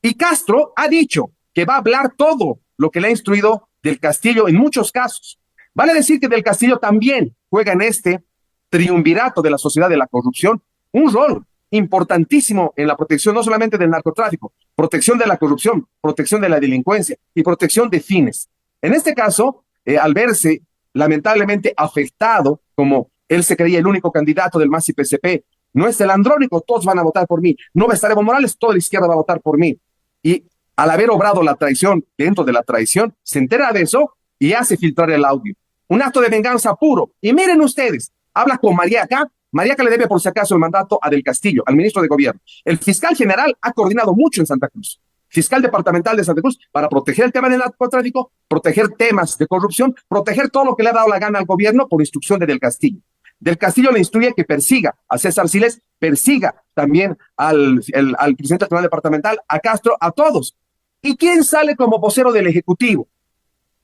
y Castro ha dicho que va a hablar todo lo que le ha instruido Del Castillo en muchos casos. Vale decir que Del Castillo también juega en este triunvirato de la sociedad de la corrupción un rol importantísimo en la protección no solamente del narcotráfico, protección de la corrupción, protección de la delincuencia y protección de fines. En este caso, al verse lamentablemente afectado, como él se creía el único candidato del MAS y PSP, no es el Andrónico, todos van a votar por mí, no va a estar Evo Morales, toda la izquierda va a votar por mí. Y al haber obrado la traición dentro de la traición, se entera de eso y hace filtrar el audio. Un acto de venganza puro. Y miren ustedes, habla con Mariaca. Mariaca le debe por si acaso el mandato a Del Castillo, al ministro de Gobierno. El fiscal general ha coordinado mucho en Santa Cruz, fiscal departamental de Santa Cruz, para proteger el tema del narcotráfico, proteger temas de corrupción, proteger todo lo que le ha dado la gana al gobierno por instrucción de Del Castillo. Del Castillo le instruye que persiga a César Siles, persiga también al presidente del Tribunal Departamental, a Castro, a todos. ¿Y quién sale como vocero del Ejecutivo?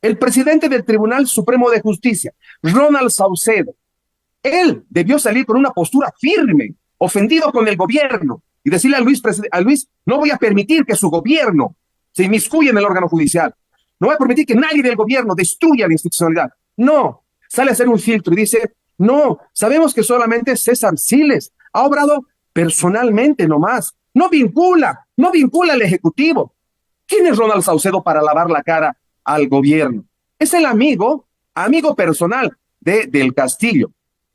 El presidente del Tribunal Supremo de Justicia, Ronald Saucedo. Él debió salir con una postura firme, ofendido con el gobierno, y decirle a Luis, no voy a permitir que su gobierno se inmiscuya en el órgano judicial. No voy a permitir que nadie del gobierno destruya la institucionalidad. No, sale a hacer un filtro y dice, no, sabemos que solamente César Siles ha obrado personalmente nomás. No vincula al Ejecutivo. ¿Quién es Ronald Saucedo para lavar la cara al gobierno? Es el amigo personal Del Castillo.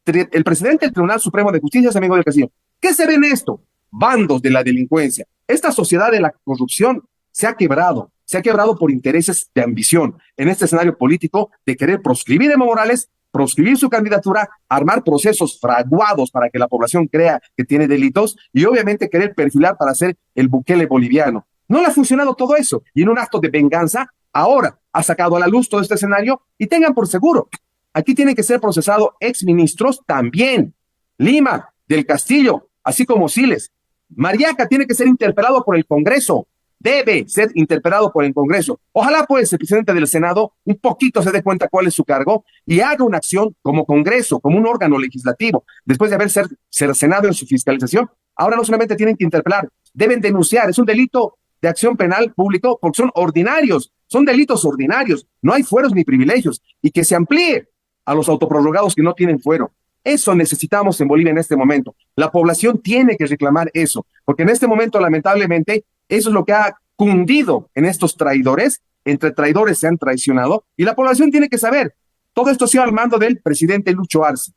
El presidente del Tribunal Supremo de Justicia es amigo del Castillo. ¿Qué se ve en esto? Bandos de la delincuencia. Esta sociedad de la corrupción se ha quebrado por intereses de ambición en este escenario político de querer proscribir a Evo Morales, proscribir su candidatura, armar procesos fraguados para que la población crea que tiene delitos y obviamente querer perfilar para ser el Bukele boliviano. No le ha funcionado todo eso y en un acto de venganza ahora ha sacado a la luz todo este escenario y tengan por seguro, aquí tienen que ser procesados exministros también. Lima, Del Castillo, así como Siles. Mariaca tiene que ser interpelado por el Congreso. debe ser interpelado por el Congreso. Ojalá pues el presidente del Senado un poquito se dé cuenta cuál es su cargo y haga una acción como Congreso, como un órgano legislativo, después de haber cercenado en su fiscalización. Ahora no solamente tienen que interpelar, deben denunciar. Es un delito de acción penal público porque son ordinarios, son delitos ordinarios, no hay fueros ni privilegios, y que se amplíe a los autoprorrogados que no tienen fuero. Eso necesitamos en Bolivia en este momento. La población tiene que reclamar eso, porque en este momento, lamentablemente, eso es lo que ha cundido en estos traidores. Entre traidores se han traicionado, y la población tiene que saber, todo esto ha sido al mando del presidente Lucho Arce.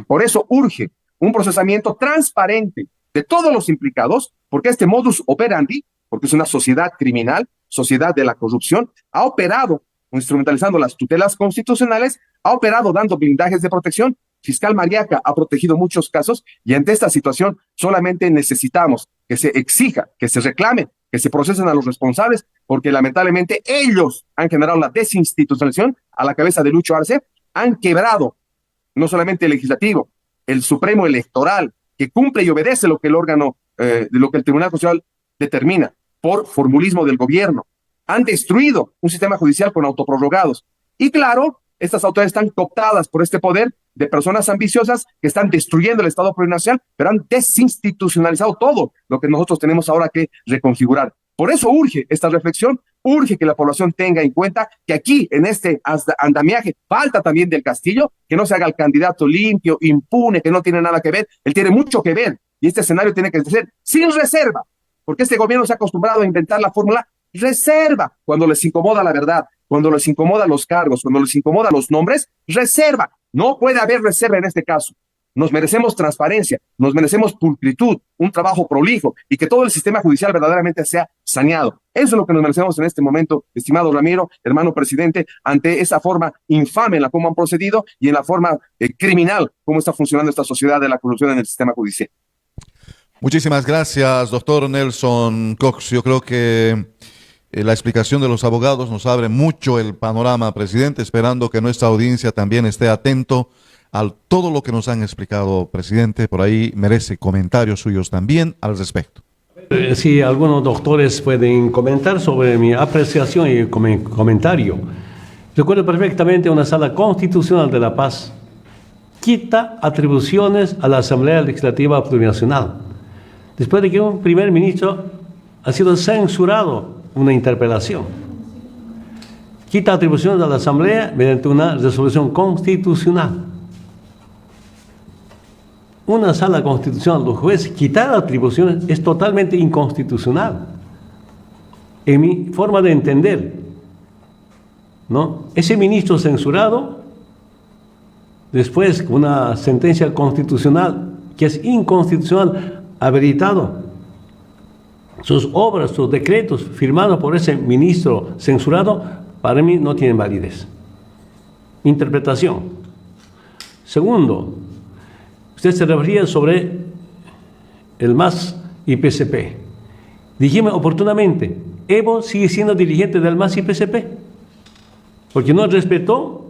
Por eso urge un procesamiento transparente de todos los implicados, porque este modus operandi, porque es una sociedad criminal, sociedad de la corrupción, ha operado instrumentalizando las tutelas constitucionales, ha operado dando blindajes de protección. Fiscal Mariaca ha protegido muchos casos, y ante esta situación solamente necesitamos que se exija, que se reclame, que se procesen a los responsables, porque lamentablemente ellos han generado la desinstitucionalización a la cabeza de Lucho Arce, han quebrado no solamente el legislativo, el Supremo Electoral, que cumple y obedece lo que el órgano, de lo que el Tribunal Constitucional determina, por formulismo del gobierno. Han destruido un sistema judicial con autoprorrogados. Y claro, estas autoridades están cooptadas por este poder de personas ambiciosas que están destruyendo el Estado plurinacional, pero han desinstitucionalizado todo lo que nosotros tenemos ahora que reconfigurar. Por eso urge esta reflexión, urge que la población tenga en cuenta que aquí, en este andamiaje, falta también del Castillo, que no se haga el candidato limpio, impune, que no tiene nada que ver. Él tiene mucho que ver, y este escenario tiene que ser sin reserva, porque este gobierno se ha acostumbrado a inventar la fórmula reserva cuando les incomoda la verdad, cuando les incomoda los cargos, cuando les incomoda los nombres. Reserva. No puede haber reserva en este caso. Nos merecemos transparencia, nos merecemos pulcritud, un trabajo prolijo, y que todo el sistema judicial verdaderamente sea saneado. Eso es lo que nos merecemos en este momento, estimado Ramiro, hermano presidente, ante esa forma infame en la cómo han procedido y en la forma criminal cómo está funcionando esta sociedad de la corrupción en el sistema judicial. Muchísimas gracias, doctor Nelson Cox. Yo creo que la explicación de los abogados nos abre mucho el panorama, presidente, esperando que nuestra audiencia también esté atento a todo lo que nos han explicado, presidente. Por ahí merece comentarios suyos también al respecto. Si algunos doctores pueden comentar sobre mi apreciación y comentario. Recuerdo perfectamente una sala constitucional de La Paz quita atribuciones a la Asamblea Legislativa Plurinacional, después de que un primer ministro ha sido censurado una interpelación. Quita atribuciones a la Asamblea mediante una resolución constitucional. Una sala constitucional, los jueces, quitar atribuciones es totalmente inconstitucional. En mi forma de entender, ¿no? Ese ministro censurado, después una sentencia constitucional que es inconstitucional, habilitado, sus obras, sus decretos firmados por ese ministro censurado, para mí no tienen validez. Interpretación. Segundo, usted se refería sobre el MAS y PCP. Dijimos oportunamente, Evo sigue siendo dirigente del MAS y PCP, porque no respetó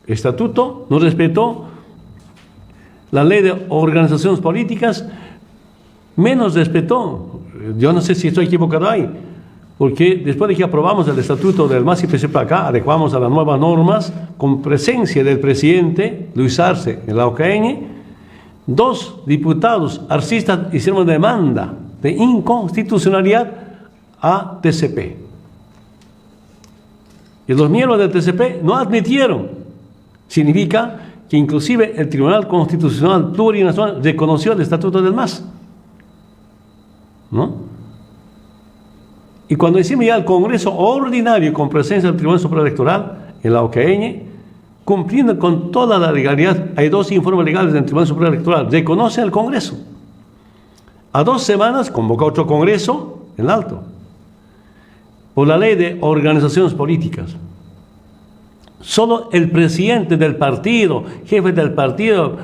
el estatuto, no respetó la ley de organizaciones políticas, menos respetó, yo no sé si estoy equivocado ahí, porque después de que aprobamos el estatuto del MAS y PCP acá, adecuamos a las nuevas normas, con presencia del presidente Luis Arce en la OCN, 2 diputados arcistas hicieron demanda de inconstitucionalidad a TCP. Y los miembros del TCP no admitieron. Significa que inclusive el Tribunal Constitucional Plurinacional reconoció el estatuto del MAS, ¿no? Y cuando hicimos ya el Congreso ordinario con presencia del Tribunal Superior Electoral en la OCN, cumpliendo con toda la legalidad, hay 2 informes legales del Tribunal Superior Electoral, reconoce al Congreso. A 2 semanas convocó otro Congreso en Alto, por la ley de organizaciones políticas. Solo el presidente del partido, jefe del partido,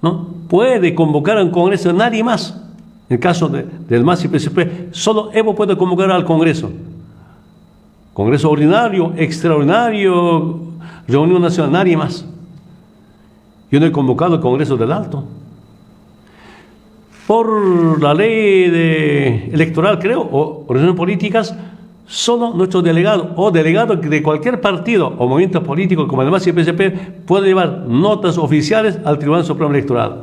¿no?, puede convocar a un Congreso, nadie más. En el caso del MAS y PCP, solo Evo puede convocar al Congreso. Congreso ordinario, extraordinario, reunión nacional, nadie más. Yo no he convocado al Congreso del Alto. por la ley electoral, creo, o organizaciones políticas, solo nuestro delegado o delegado de cualquier partido o movimiento político, como además el PSP, puede llevar notas oficiales al Tribunal Supremo Electoral.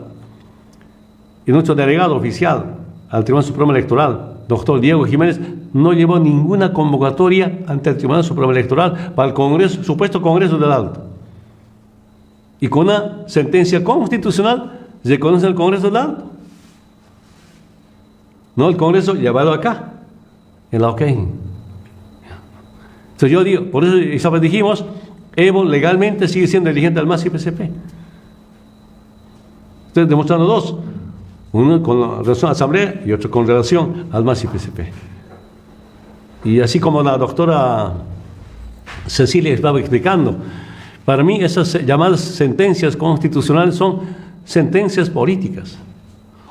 Y nuestro delegado oficial al Tribunal Supremo Electoral, doctor Diego Jiménez, no llevó ninguna convocatoria ante el Tribunal Supremo Electoral para el Congreso, supuesto Congreso del Alto. Y con una sentencia constitucional reconoce el Congreso del Alto. No el Congreso llevado acá, en la OCAIN. Entonces yo digo, por eso Isabel dijimos, Evo legalmente sigue siendo dirigente del MAS y PSP. Estoy demostrando dos. Uno con relación a la Asamblea y otro con relación al MAS y PSP. Y así como la doctora Cecilia estaba explicando, para mí esas llamadas sentencias constitucionales son sentencias políticas,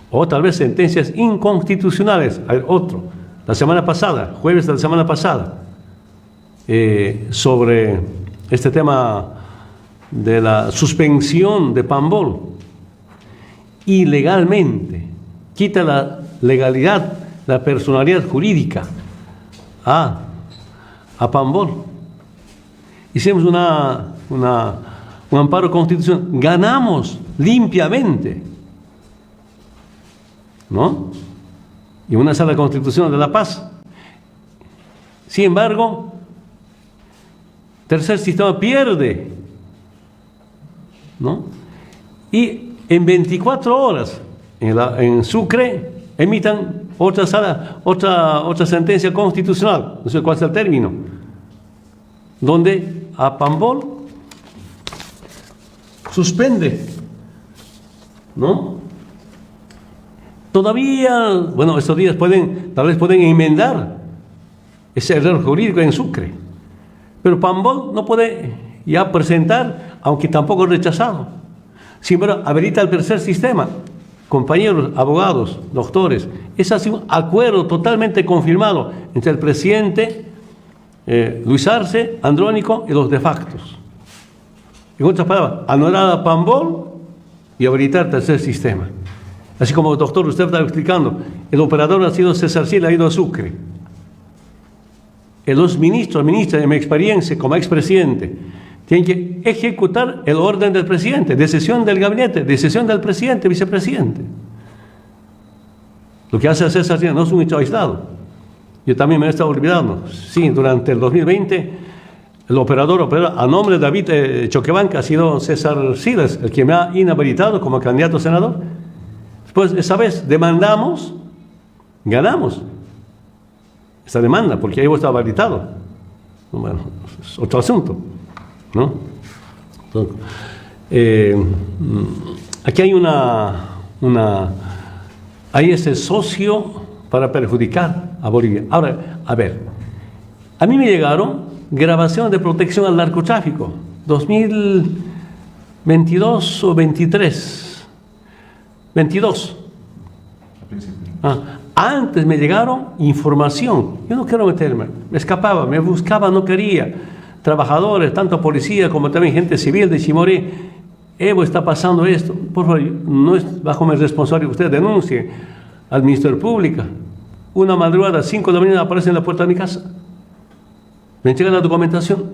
o tal vez sentencias inconstitucionales. Hay otro, la semana pasada, jueves de la semana pasada, sobre este tema de la suspensión de Pambol, ilegalmente, quita la legalidad, la personalidad jurídica a Pambol. Hicimos un amparo constitucional, ganamos limpiamente, ¿no? Y una sala constitucional de La Paz. Sin embargo, tercer sistema pierde, ¿no? Y en 24 horas en Sucre emitan otra sala, otra sentencia constitucional, no sé cuál es el término, donde a Pambol suspende, ¿no? Todavía, bueno, estos días tal vez pueden enmendar ese error jurídico en Sucre, pero Pambol no puede ya presentar, aunque tampoco rechazado. Sin embargo, habilita el tercer sistema. Compañeros, abogados, doctores, es así un acuerdo totalmente confirmado entre el presidente Luis Arce, Andrónico y los de factos. En otras palabras, anular a Pambol y habilitar el tercer sistema. Así como el doctor, usted estaba explicando, el operador ha sido César Sila, ha ido a Sucre. Los ministros, ministras, en mi experiencia como expresidente, tienen que ejecutar el orden del presidente, decisión del gabinete, decisión del presidente, vicepresidente. Lo que hace César Sila no es un hecho aislado. Yo también me he estado olvidando. Sí, durante el 2020, el operador a nombre de David Choquebanca ha sido César Silas, el que me ha inhabilitado como candidato a senador. Después, esa vez, demandamos, ganamos esta demanda, porque ahí estaba habilitado. Bueno, es otro asunto, ¿no? Entonces, aquí hay hay ese socio para perjudicar a Bolivia. Ahora, a ver, a mí me llegaron grabaciones de protección al narcotráfico, 2022 o 23. 22. Antes me llegaron información. Yo no quiero meterme, me escapaba, me buscaba, no quería. Trabajadores, tanto policía como también gente civil de Chimoré. Evo, está pasando esto. Por favor, no es bajo mi responsabilidad. Usted denuncie al Ministerio Público. Una madrugada, 5 de la mañana, aparece en la puerta de mi casa. Me entregan la documentación.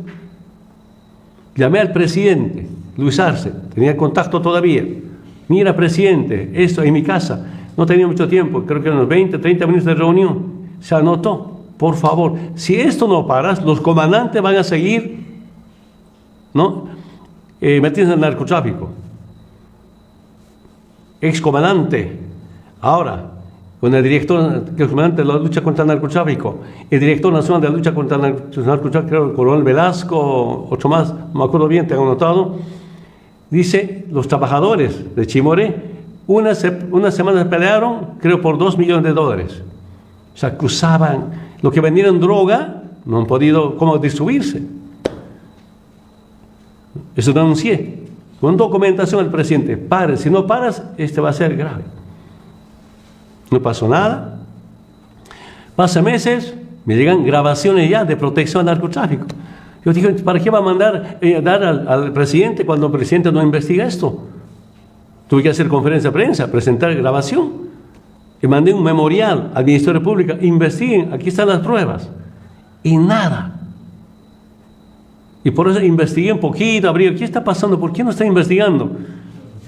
Llamé al presidente, Luis Arce, tenía contacto todavía. Mira, presidente, esto en mi casa. No tenía mucho tiempo, creo que unos 20, 30 minutos de reunión. Se anotó. Por favor, si esto no paras, los comandantes van a seguir, ¿no? Metidos en el narcotráfico. Excomandante, ahora, con el director, que es comandante de la lucha contra el narcotráfico, el director nacional de la lucha contra el narcotráfico, creo, el coronel Velasco, otro más, no me acuerdo bien, tengo anotado, dice, los trabajadores de Chimoré, una semana pelearon, creo, por $2 millones. Se acusaban, lo que vendieron droga, no han podido, ¿cómo distribuirse? Eso denuncié, con documentación al presidente, pare, si no paras, va a ser grave. No pasó nada. Pasan meses, me llegan grabaciones ya de protección al narcotráfico. Yo dije, ¿para qué va a mandar dar al presidente cuando el presidente no investiga esto? Tuve que hacer conferencia de prensa, presentar grabación. Y mandé un memorial al Ministerio Público, investiguen, aquí están las pruebas. Y nada. Y por eso investigué un poquito, abrí, ¿qué está pasando? ¿Por qué no está investigando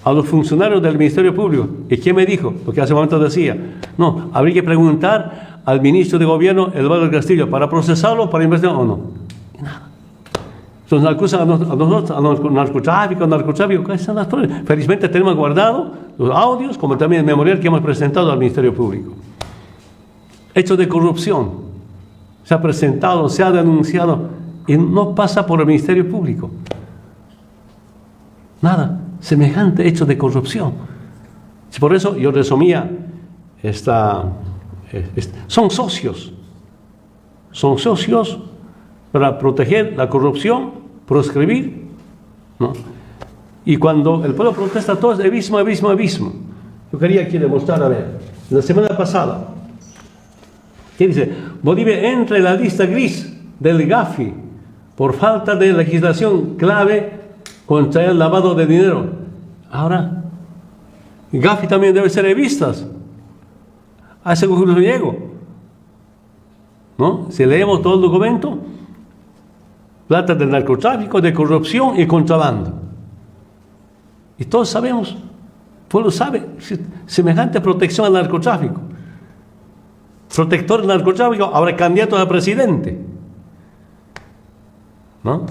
a los funcionarios del Ministerio Público? ¿Y quién me dijo? Lo que hace un momento decía. No, habría que preguntar al ministro de Gobierno, Eduardo Castillo, para procesarlo, para investigar o no. Y nada. Entonces acusan a los narcotráfico, ¿qué están las pruebas? Felizmente tenemos guardado los audios, como también el memorial que hemos presentado al Ministerio Público. Hechos de corrupción. Se ha presentado, se ha denunciado, y no pasa por el Ministerio Público. Nada, semejante hecho de corrupción. Por eso yo resumía, son socios para proteger la corrupción, proscribir, ¿no? Y cuando el pueblo protesta, todo es abismo. Yo quería aquí demostrar, a ver, la semana pasada, ¿qué dice? Bolivia entra en la lista gris del Gafi por falta de legislación clave contra el lavado de dinero. Ahora, Gafi también debe ser revistas. A ese conclusión llego, ¿no? Si leemos todo el documento, trata del narcotráfico, de corrupción y contrabando. Y todos sabemos, el pueblo sabe, semejante protección al narcotráfico. Protector del narcotráfico, ahora candidato a presidente, ¿no?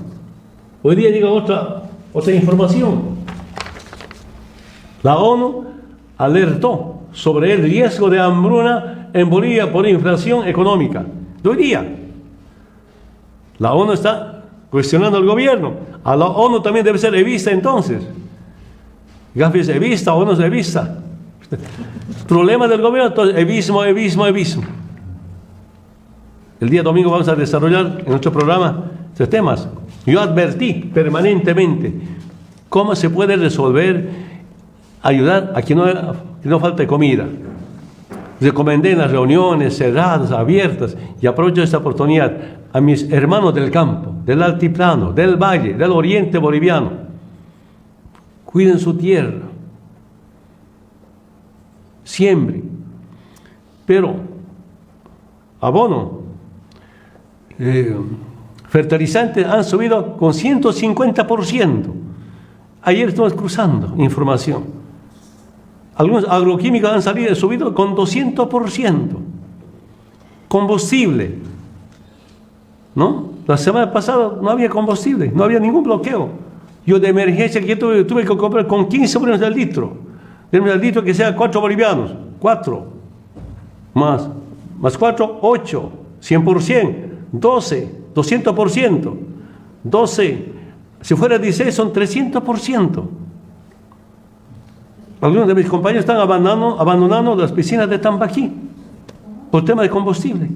Hoy día llega otra información. La ONU alertó sobre el riesgo de hambruna en Bolivia por inflación económica. Hoy día la ONU está cuestionando al gobierno. A la ONU también debe ser revista entonces. Gafi es revista, ONU es revista. Problema del gobierno, entonces, abismo. El día domingo vamos a desarrollar en nuestro programa estos temas. Yo advertí permanentemente cómo se puede resolver, ayudar a que no falte comida. Recomendé en las reuniones cerradas, abiertas, y aprovecho esta oportunidad a mis hermanos del campo, del altiplano, del valle, del oriente boliviano. Cuiden su tierra, siembren, pero abono, fertilizantes han subido con 150%. Ayer estamos cruzando información. Algunos agroquímicos han subido con 200%. Combustible, ¿no? La semana pasada no había combustible, no había ningún bloqueo. Yo de emergencia que tuve que comprar con 15 bolivianos del litro. Del litro que sea 4 bolivianos. 4. Más 4, 8. 100%. 12. 200%. 12. Si fuera 16 son 300%. Algunos de mis compañeros están abandonando las piscinas de Tambaquí por tema de combustible.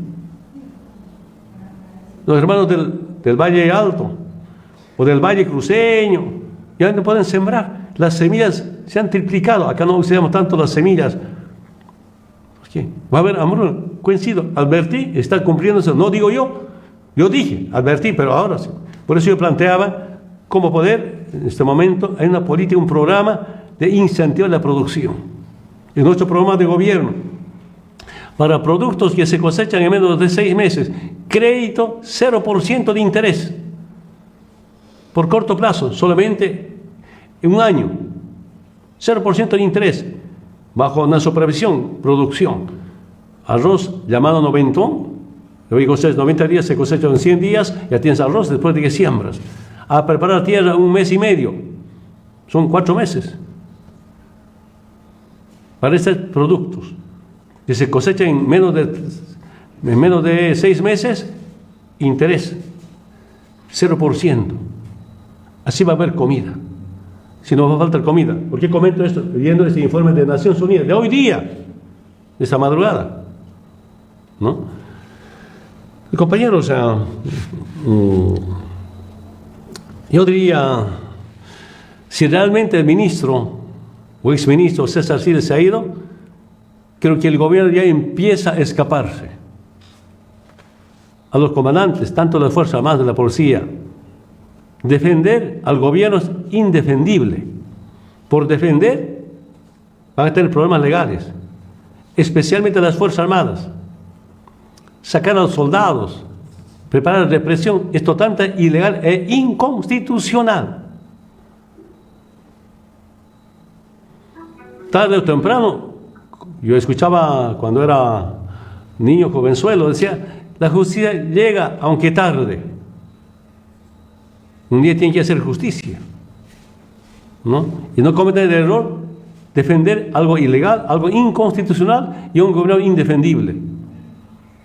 Los hermanos del Valle Alto o del Valle Cruceño ya no pueden sembrar. Las semillas se han triplicado. Acá no usamos tanto las semillas. ¿Qué? Va a haber hambruna. Coincido, advertí, está cumpliéndose. No digo yo dije, advertí, pero ahora sí. Por eso yo planteaba cómo poder, en este momento, hay una política, un programa de incentivar la producción. En nuestro programa de gobierno, para productos que se cosechan en menos de 6 meses, crédito 0% de interés. Por corto plazo, solamente en un año. 0% de interés, bajo una supervisión, producción. Arroz llamado noventón, luego cosechas 90 días, se cosecha en 100 días, ya tienes arroz después de que siembras. A preparar tierra 1 mes y medio, son 4 meses. Para estos productos que se cosechan en menos de 6 meses, interés 0%. Así va a haber comida. Si no va a faltar comida. ¿Por qué comento esto? Viendo este informe de Naciones Unidas de hoy día, de esta madrugada, ¿no? Y compañeros, yo diría, si realmente el ministro o exministro César Siles se ha ido, creo que el gobierno ya empieza a escaparse. A los comandantes, tanto de las Fuerzas Armadas de la Policía, defender al gobierno es indefendible. Por defender van a tener problemas legales. especialmente las Fuerzas Armadas, sacar a los soldados, preparar la represión, es totalmente ilegal e inconstitucional. Tarde o temprano, yo escuchaba cuando era niño jovenzuelo, decía, la justicia llega aunque tarde. Un día tiene que hacer justicia, ¿no? Y no cometer el error de defender algo ilegal, algo inconstitucional y un gobierno indefendible.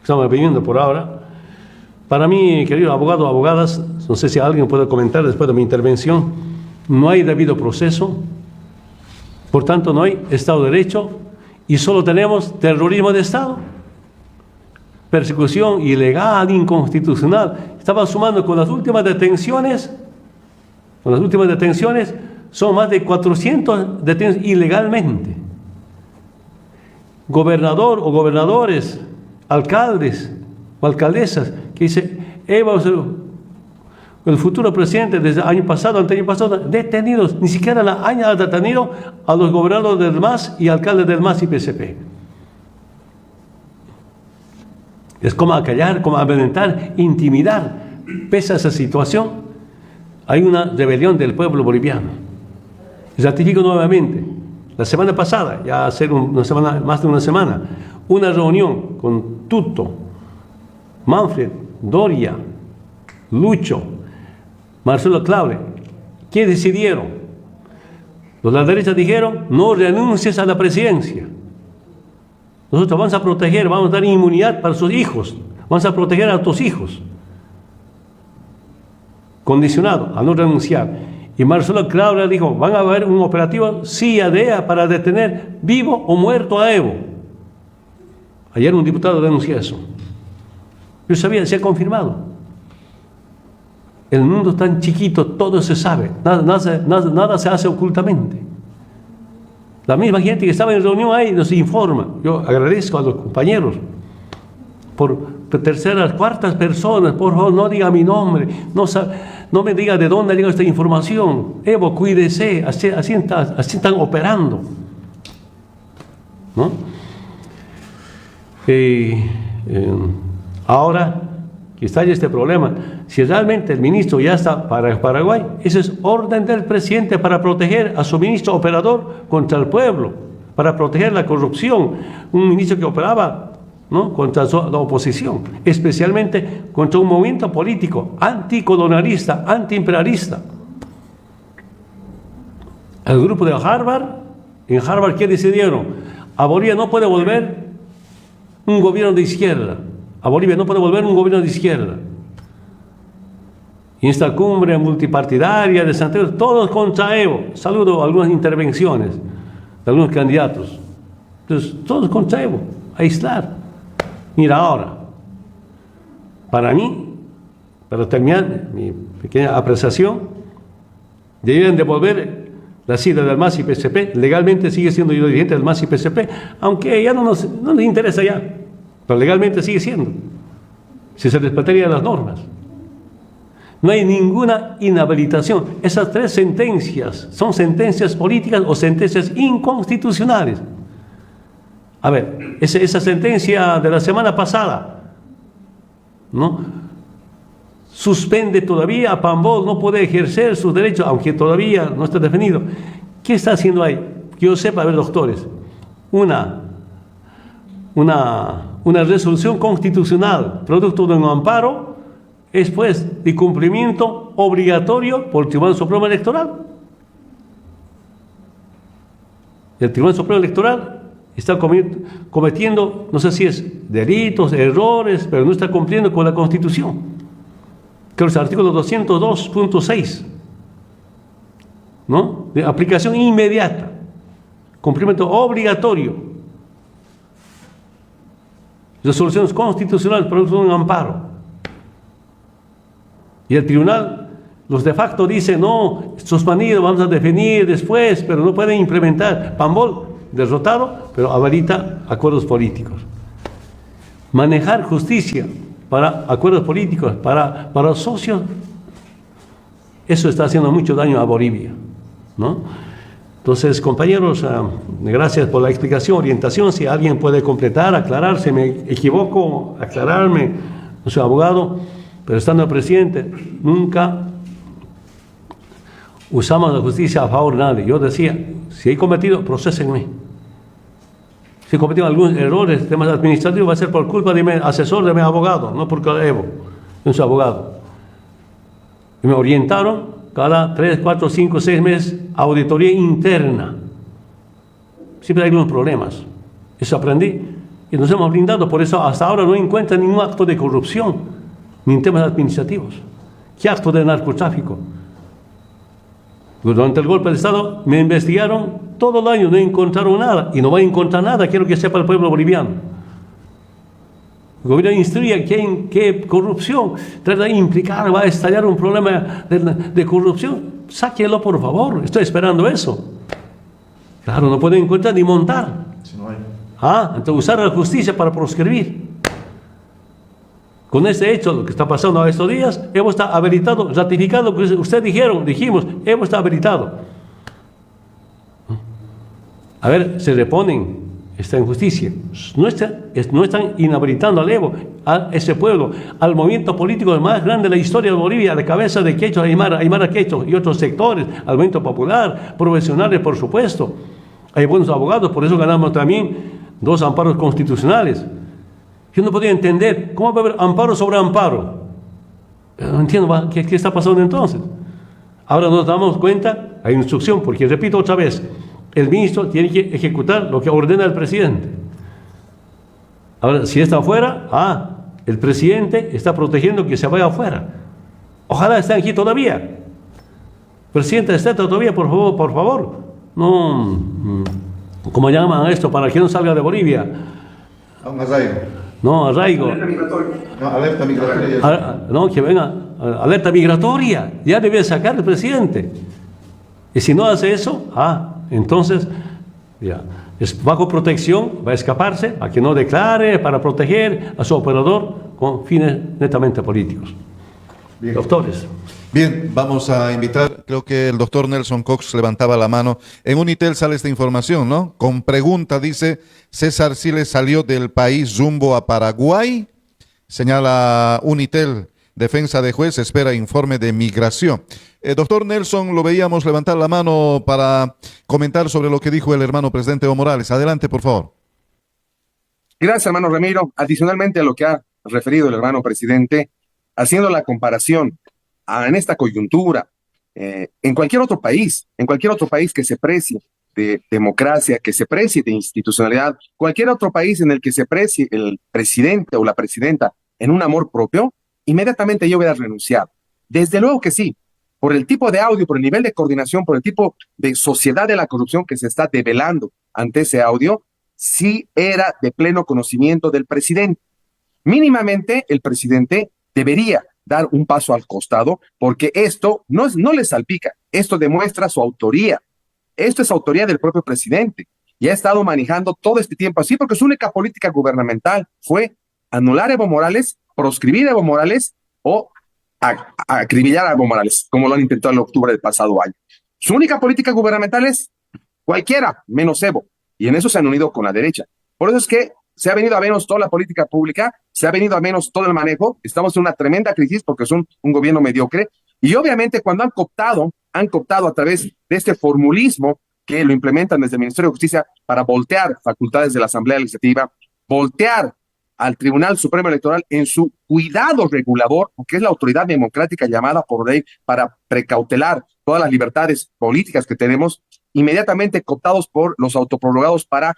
Estamos viviendo por ahora. Para mí, queridos abogados, abogadas, no sé si alguien puede comentar después de mi intervención, no hay debido proceso, por tanto no hay Estado de Derecho y solo tenemos terrorismo de Estado. Persecución ilegal, inconstitucional. Estaba sumando con las últimas detenciones, son más de 400 detenidos ilegalmente. Gobernador o gobernadores, alcaldes o alcaldesas, que dice, el futuro presidente desde el año pasado, anteaño pasado, detenidos, ni siquiera la ANI ha detenido a los gobernadores del MAS y alcaldes del MAS y PSP. Es como acallar, como amedrentar, intimidar. Pese a esa situación, hay una rebelión del pueblo boliviano. Ratifico nuevamente, la semana pasada, ya hace más de una semana, una reunión con Tuto, Manfred, Doria, Lucho, Marcelo Claure. ¿Qué decidieron? Los de la derecha dijeron, no renuncies a la presidencia. Nosotros vamos a proteger, vamos a dar inmunidad para sus hijos, vamos a proteger a tus hijos. Condicionado a no renunciar. Y Marcelo Claure dijo, van a haber un operativo CIA-DEA para detener vivo o muerto a Evo. Ayer un diputado denunció eso. Yo sabía, se ha confirmado. El mundo es tan chiquito, todo se sabe, nada se hace ocultamente. La misma gente que estaba en reunión ahí nos informa. Yo agradezco a los compañeros por terceras, cuartas personas, por favor no diga mi nombre, no me diga de dónde llega esta información. Evo, cuídese, así están operando, ¿no? Ahora que está este problema, si realmente el ministro ya está para Paraguay, esa es orden del presidente para proteger a su ministro operador contra el pueblo, para proteger la corrupción, un ministro que operaba, ¿no?, contra la oposición, especialmente contra un movimiento político anticolonialista, antiimperialista. El grupo de Harvard, en Harvard, ¿qué decidieron? A Bolivia no puede volver un gobierno de izquierda. A Bolivia no puede volver un gobierno de izquierda. Y esta cumbre multipartidaria de Santiago, todos contra Evo. Saludo algunas intervenciones de algunos candidatos. Entonces, todos contra Evo, aislar. Mira ahora, para mí, para terminar mi pequeña apreciación, deben devolver la silla del MAS y PSP. Legalmente sigue siendo yo dirigente del MAS y PSP, aunque ya no nos interesa ya. Pero legalmente sigue siendo, si se respetarían las normas. No hay ninguna inhabilitación. Esas tres sentencias son sentencias políticas o sentencias inconstitucionales. A ver, esa sentencia de la semana pasada, ¿no?, suspende todavía a Pambol, no puede ejercer sus derechos, aunque todavía no está definido. ¿Qué está haciendo ahí? Que yo sepa, a ver, doctores, una resolución constitucional, producto de un amparo, es pues de cumplimiento obligatorio por el Tribunal Supremo Electoral. El Tribunal Supremo Electoral está cometiendo, no sé si es delitos, errores, pero no está cumpliendo con la Constitución. Creo que es el artículo 202.6, ¿no?, de aplicación inmediata, cumplimiento obligatorio. Resoluciones constitucionales producto de un amparo. Y el tribunal, los de facto dicen, no, suspendido, vamos a definir después, pero no pueden implementar. Pambol, derrotado, pero amerita acuerdos políticos. Manejar justicia para acuerdos políticos, para socios, eso está haciendo mucho daño a Bolivia, ¿no? Entonces, compañeros, gracias por la explicación, orientación. Si alguien puede completar, aclarar, si me equivoco, aclararme, no soy abogado, pero estando presidente, nunca usamos la justicia a favor de nadie. Yo decía, si he cometido, procesenme. Si he cometido algún error en temas administrativos, va a ser por culpa de mi asesor, de mi abogado, no porque Evo, yo soy abogado. Y me orientaron cada 3, 4, 5, 6 meses, auditoría interna. Siempre hay algunos problemas. Eso aprendí y nos hemos blindado. Por eso hasta ahora no encuentran ningún acto de corrupción, ni en temas administrativos. ¿Qué acto de narcotráfico? Durante el golpe de Estado me investigaron todo el año, no encontraron nada. Y no van a encontrar nada, quiero que sepa el pueblo boliviano. El gobierno instruye qué corrupción trata de implicar, va a estallar un problema de corrupción. Sáquelo, por favor, estoy esperando eso. Claro, no pueden encontrar ni montar. Entonces usar la justicia para proscribir. Con este hecho, lo que está pasando estos días, Evo está habilitado, ratificado lo que ustedes dijimos, Evo está habilitado. A ver, se reponen esta injusticia. No están inhabilitando al Evo, a ese pueblo, al movimiento político más grande de la historia de Bolivia, a la cabeza de Quechua, Aymara Quechua y otros sectores, al movimiento popular, profesionales, por supuesto. Hay buenos abogados, por eso ganamos también 2 amparos constitucionales. Yo no podía entender cómo va a haber amparo sobre amparo. No entiendo qué está pasando entonces. Ahora nos damos cuenta, hay instrucción, porque repito otra vez, el ministro tiene que ejecutar lo que ordena el presidente. Ahora, si está afuera, el presidente está protegiendo que se vaya afuera. Ojalá esté aquí todavía. Presidente, esté todavía, por favor. No, ¿cómo llaman a esto? Para que no salga de Bolivia. No, arraigo. Alerta migratoria. No, que venga, alerta migratoria. Ya debe sacar el presidente. Y si no hace eso, entonces, ya, es bajo protección, va a escaparse, a que no declare, para proteger a su operador con fines netamente políticos. Bien. Doctores. Bien, vamos a invitar, creo que el doctor Nelson Cox levantaba la mano. En Unitel sale esta información, ¿no? Con pregunta, dice, César Siles salió del país rumbo a Paraguay. Señala Unitel, defensa de juez, espera informe de migración. Doctor Nelson, lo veíamos levantar la mano para comentar sobre lo que dijo el hermano presidente Evo Morales. Adelante, por favor. Gracias, hermano Ramiro. Adicionalmente a lo que ha referido el hermano presidente, haciendo la comparación en esta coyuntura, en cualquier otro país que se precie de democracia, que se precie de institucionalidad, cualquier otro país en el que se precie el presidente o la presidenta en un amor propio, inmediatamente yo hubiera renunciado. Desde luego que sí, por el tipo de audio, por el nivel de coordinación, por el tipo de sociedad de la corrupción que se está develando ante ese audio, sí era de pleno conocimiento del presidente. Mínimamente el presidente debería dar un paso al costado, porque esto no le salpica, esto demuestra su autoría. Esto es autoría del propio presidente y ha estado manejando todo este tiempo así, porque su única política gubernamental fue anular a Evo Morales, proscribir a Evo Morales o acribillar a Evo Morales, como lo han intentado en octubre del pasado año. Su única política gubernamental es cualquiera, menos Evo, y en eso se han unido con la derecha. Por eso es que se ha venido a menos toda la política pública, se ha venido a menos todo el manejo, estamos en una tremenda crisis porque son un gobierno mediocre, y obviamente cuando han cooptado a través de este formulismo que lo implementan desde el Ministerio de Justicia para voltear facultades de la Asamblea Legislativa, voltear al Tribunal Supremo Electoral en su cuidado regulador, porque es la autoridad democrática llamada por ley para precautelar todas las libertades políticas que tenemos, inmediatamente cooptados por los autoprorrogados para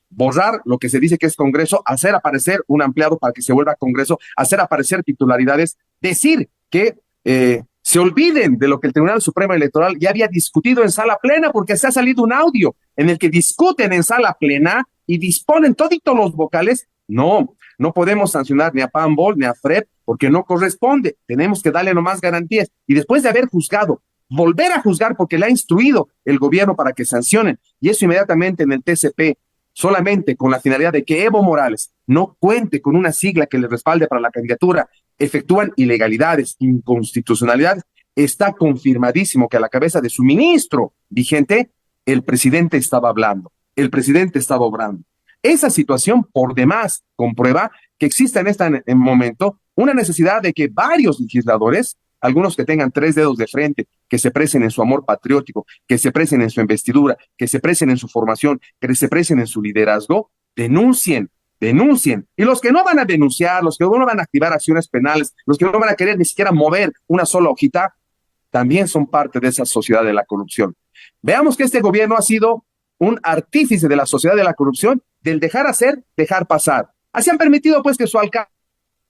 borrar lo que se dice que es Congreso, hacer aparecer un ampliado para que se vuelva Congreso, hacer aparecer titularidades, decir que se olviden de lo que el Tribunal Supremo Electoral ya había discutido en sala plena, porque se ha salido un audio en el que discuten en sala plena y disponen toditos los vocales. No podemos sancionar ni a Pambol ni a Fred porque no corresponde. Tenemos que darle nomás garantías. Y después de haber juzgado, volver a juzgar porque le ha instruido el gobierno para que sancionen. Y eso inmediatamente en el TCP, solamente con la finalidad de que Evo Morales no cuente con una sigla que le respalde para la candidatura, efectúan ilegalidades, inconstitucionalidades. Está confirmadísimo que a la cabeza de su ministro vigente el presidente estaba hablando, el presidente estaba obrando. Esa situación por demás comprueba que existe en este momento una necesidad de que varios legisladores, algunos que tengan 3 dedos de frente, que se precien en su amor patriótico, que se precien en su investidura, que se precien en su formación, que se precien en su liderazgo, denuncien. Y los que no van a denunciar, los que no van a activar acciones penales, los que no van a querer ni siquiera mover una sola hojita, también son parte de esa sociedad de la corrupción. Veamos que este gobierno ha sido un artífice de la sociedad de la corrupción, del dejar hacer, dejar pasar. Así han permitido pues que su alcalde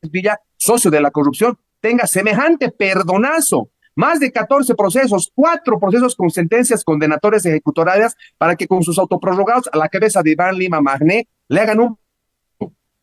Villa, socio de la corrupción, tenga semejante perdonazo. Más de 14 procesos, 4 procesos con sentencias condenatorias ejecutorias para que con sus autoprorrogados a la cabeza de Iván Lima Magné le hagan un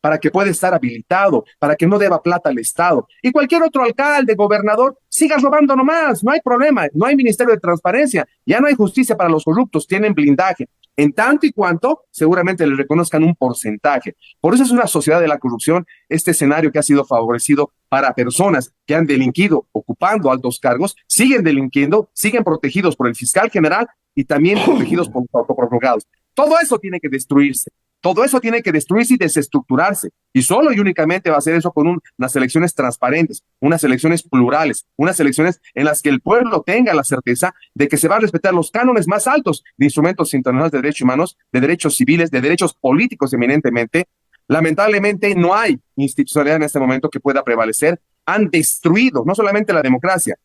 para que pueda estar habilitado, para que no deba plata al Estado. Y cualquier otro alcalde, gobernador, siga robando nomás, no hay problema, no hay Ministerio de Transparencia, ya no hay justicia para los corruptos, tienen blindaje. En tanto y cuanto seguramente le reconozcan un porcentaje. Por eso es una sociedad de la corrupción, este escenario que ha sido favorecido para personas que han delinquido ocupando altos cargos, siguen delinquiendo, siguen protegidos por el fiscal general y también protegidos por los autoprorrogados. Todo eso tiene que destruirse. Todo eso tiene que destruirse y desestructurarse. Y solo y únicamente va a hacer eso con unas elecciones transparentes, unas elecciones plurales, unas elecciones en las que el pueblo tenga la certeza de que se van a respetar los cánones más altos de instrumentos internacionales de derechos humanos, de derechos civiles, de derechos políticos eminentemente. Lamentablemente no hay institucionalidad en este momento que pueda prevalecer. Han destruido no solamente la democracia,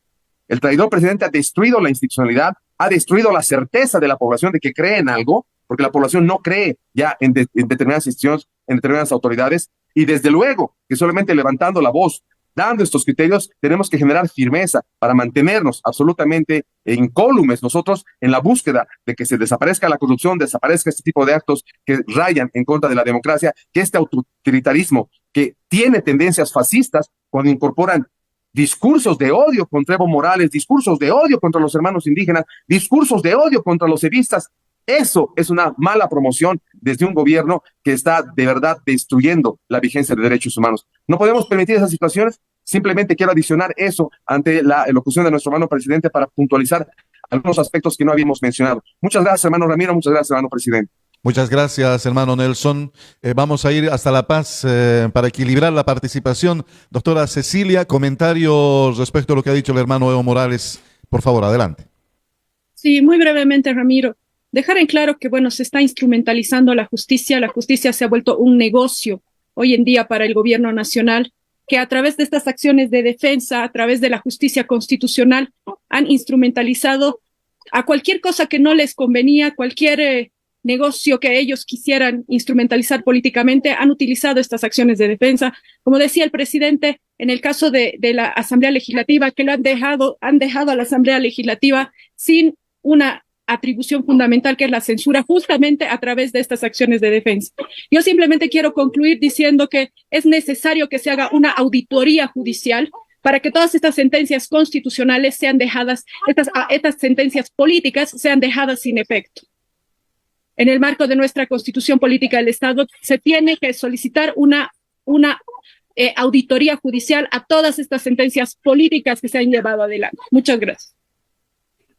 el traidor presidente ha destruido la institucionalidad, ha destruido la certeza de la población de que cree en algo, porque la población no cree ya en determinadas instituciones, en determinadas autoridades, y desde luego que solamente levantando la voz, dando estos criterios, tenemos que generar firmeza para mantenernos absolutamente incólumes nosotros en la búsqueda de que se desaparezca la corrupción, desaparezca este tipo de actos que rayan en contra de la democracia, que este autoritarismo que tiene tendencias fascistas cuando incorporan discursos de odio contra Evo Morales, discursos de odio contra los hermanos indígenas, discursos de odio contra los evistas. Eso es una mala promoción desde un gobierno que está de verdad destruyendo la vigencia de derechos humanos. No podemos permitir esas situaciones. Simplemente quiero adicionar eso ante la elocución de nuestro hermano presidente para puntualizar algunos aspectos que no habíamos mencionado. Muchas gracias, hermano Ramiro. Muchas gracias, hermano presidente. Muchas gracias, hermano Nelson. Vamos a ir hasta La Paz para equilibrar la participación. Doctora Cecilia, comentarios respecto a lo que ha dicho el hermano Evo Morales. Por favor, adelante. Sí, muy brevemente, Ramiro. Dejar en claro que, bueno, se está instrumentalizando la justicia se ha vuelto un negocio hoy en día para el gobierno nacional, que a través de estas acciones de defensa, a través de la justicia constitucional, han instrumentalizado a cualquier cosa que no les convenía, cualquier negocio que ellos quisieran instrumentalizar políticamente, han utilizado estas acciones de defensa. Como decía el presidente, en el caso de la Asamblea Legislativa, que han dejado a la Asamblea Legislativa sin una atribución fundamental, que es la censura, justamente a través de estas acciones de defensa. Yo simplemente quiero concluir diciendo que es necesario que se haga una auditoría judicial para que todas estas sentencias constitucionales sean dejadas, estas sentencias políticas sean dejadas sin efecto. En el marco de nuestra Constitución Política del Estado, se tiene que solicitar una auditoría judicial a todas estas sentencias políticas que se han llevado adelante. Muchas gracias.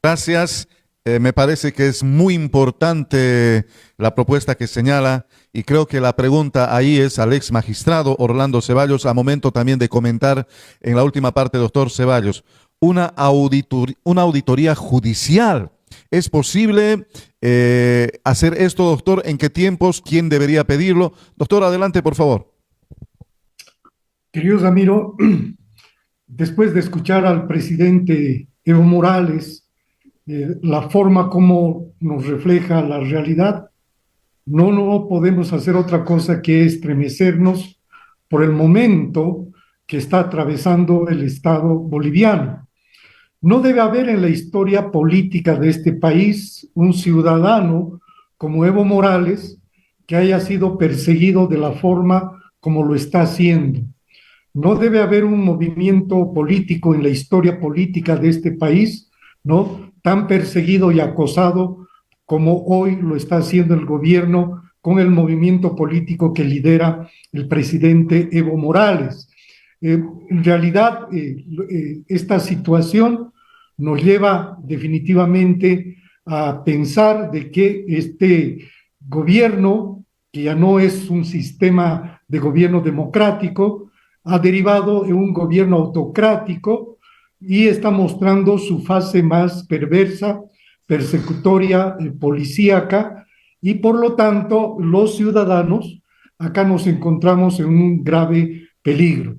Gracias. Me parece que es muy importante la propuesta que señala y creo que la pregunta ahí es al ex magistrado Orlando Ceballos, a momento también de comentar en la última parte, doctor Ceballos, una auditoría judicial. ¿Es posible hacer esto, doctor? ¿En qué tiempos? ¿Quién debería pedirlo? Doctor, adelante, por favor. Querido Ramiro, después de escuchar al presidente Evo Morales, la forma como nos refleja la realidad, no podemos hacer otra cosa que estremecernos por el momento que está atravesando el Estado boliviano. No debe haber en la historia política de este país un ciudadano como Evo Morales que haya sido perseguido de la forma como lo está haciendo. No debe haber un movimiento político en la historia política de este país, ¿no?, tan perseguido y acosado como hoy lo está haciendo el gobierno con el movimiento político que lidera el presidente Evo Morales. En realidad, esta situación nos lleva definitivamente a pensar de que este gobierno, que ya no es un sistema de gobierno democrático, ha derivado en un gobierno autocrático y está mostrando su fase más perversa, persecutoria, policíaca, y por lo tanto los ciudadanos acá nos encontramos en un grave peligro.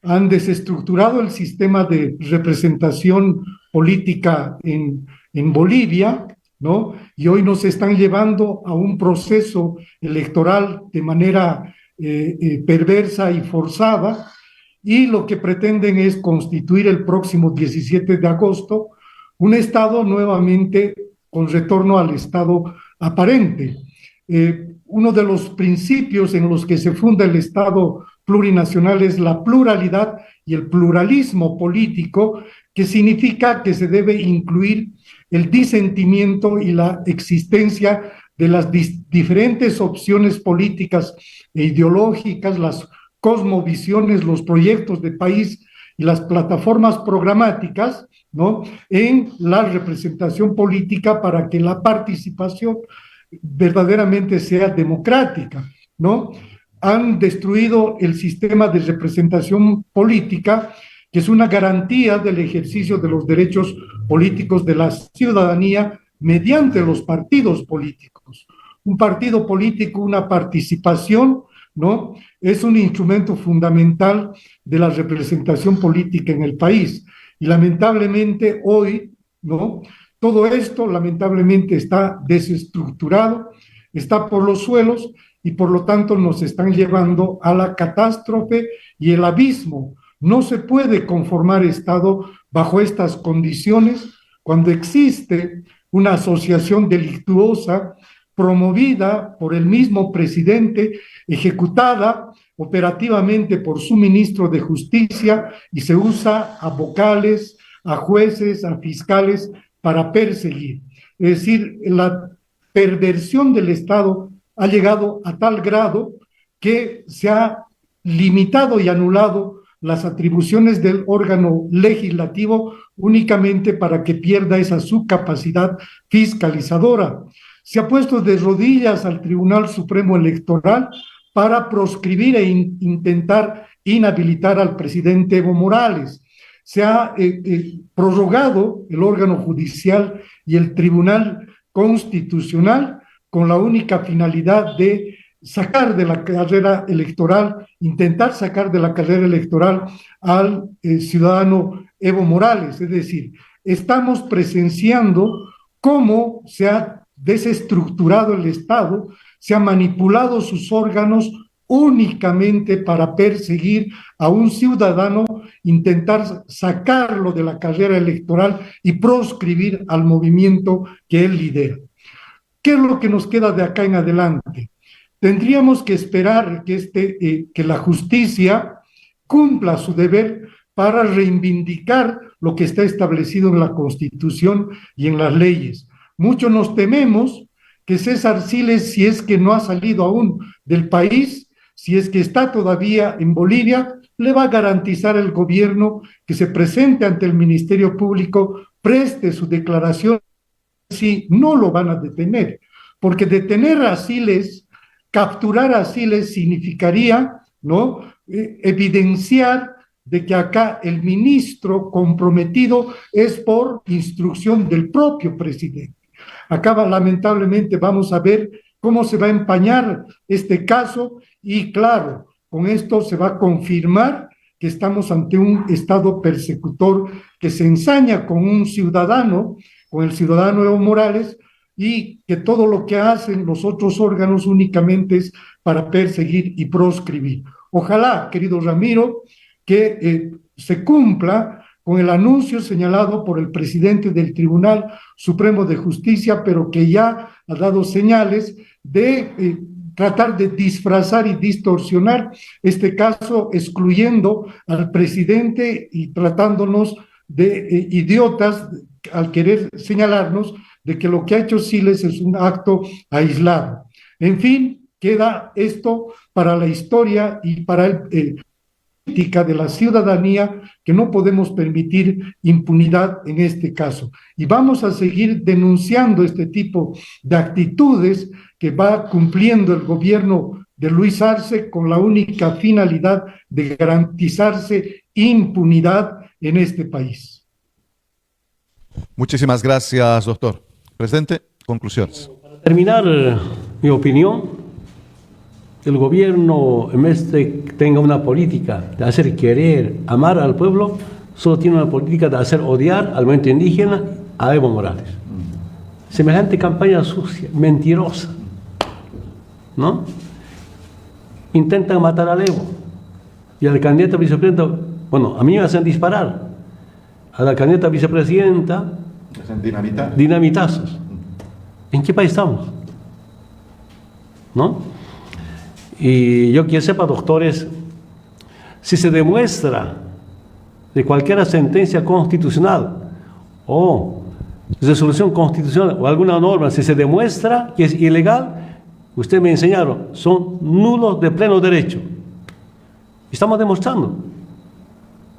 Han desestructurado el sistema de representación política en Bolivia, ¿no? Y hoy nos están llevando a un proceso electoral de manera perversa y forzada, y lo que pretenden es constituir el próximo 17 de agosto un Estado nuevamente con retorno al Estado aparente. Uno de los principios en los que se funda el Estado plurinacional es la pluralidad y el pluralismo político, que significa que se debe incluir el disentimiento y la existencia de las diferentes opciones políticas e ideológicas, las cosmovisiones, los proyectos de país y las plataformas programáticas, ¿no?, en la representación política para que la participación verdaderamente sea democrática, ¿no? Han destruido el sistema de representación política, que es una garantía del ejercicio de los derechos políticos de la ciudadanía mediante los partidos políticos. Un partido político, una participación, ¿no?, es un instrumento fundamental de la representación política en el país. Y lamentablemente hoy, ¿no?, todo esto lamentablemente está desestructurado, está por los suelos, y por lo tanto nos están llevando a la catástrofe y el abismo. No se puede conformar Estado bajo estas condiciones cuando existe una asociación delictuosa promovida por el mismo presidente, ejecutada operativamente por su ministro de Justicia, y se usa a vocales, a jueces, a fiscales para perseguir. Es decir, la perversión del Estado ha llegado a tal grado que se ha limitado y anulado las atribuciones del órgano legislativo únicamente para que pierda esa su capacidad fiscalizadora. Se ha puesto de rodillas al Tribunal Supremo Electoral para proscribir e intentar inhabilitar al presidente Evo Morales. Se ha prorrogado el órgano judicial y el Tribunal Constitucional con la única finalidad de sacar de la carrera electoral, intentar sacar de la carrera electoral al ciudadano Evo Morales. Es decir, estamos presenciando cómo se ha desestructurado el Estado, se han manipulado sus órganos únicamente para perseguir a un ciudadano, intentar sacarlo de la carrera electoral y proscribir al movimiento que él lidera. ¿Qué es lo que nos queda de acá en adelante? Tendríamos que esperar que la justicia cumpla su deber para reivindicar lo que está establecido en la Constitución y en las leyes. Muchos nos tememos que César Siles, si es que no ha salido aún del país, si es que está todavía en Bolivia, le va a garantizar el gobierno que se presente ante el Ministerio Público, preste su declaración, si no lo van a detener, porque detener a Siles, capturar a Siles significaría, ¿no?, evidenciar de que acá el ministro comprometido es por instrucción del propio presidente. Acá lamentablemente vamos a ver cómo se va a empañar este caso, y claro, con esto se va a confirmar que estamos ante un Estado persecutor que se ensaña con un ciudadano, con el ciudadano Evo Morales, y que todo lo que hacen los otros órganos únicamente es para perseguir y proscribir. Ojalá, querido Ramiro, que se cumpla con el anuncio señalado por el presidente del Tribunal Supremo de Justicia, pero que ya ha dado señales de tratar de disfrazar y distorsionar este caso, excluyendo al presidente y tratándonos de idiotas al querer señalarnos de que lo que ha hecho Siles es un acto aislado. En fin, queda esto para la historia y para política de la ciudadanía que no podemos permitir impunidad en este caso. Y vamos a seguir denunciando este tipo de actitudes que va cumpliendo el gobierno de Luis Arce con la única finalidad de garantizarse impunidad en este país. Muchísimas gracias, doctor. Presidente, conclusiones. Para terminar, mi opinión, el gobierno, en vez de que tenga una política de hacer querer, amar al pueblo, solo tiene una política de hacer odiar al movimiento indígena, a Evo Morales. Semejante campaña sucia, mentirosa, ¿no? Intentan matar al Evo y al candidato a vicepresidenta. Bueno, a mí me hacen disparar. A la candidata a vicepresidenta, dinamitazos. ¿En qué país estamos? ¿No? Y yo quiero sepa, doctores, si se demuestra de cualquier sentencia constitucional o resolución constitucional o alguna norma, si se demuestra que es ilegal, ustedes me enseñaron, son nulos de pleno derecho. Estamos demostrando.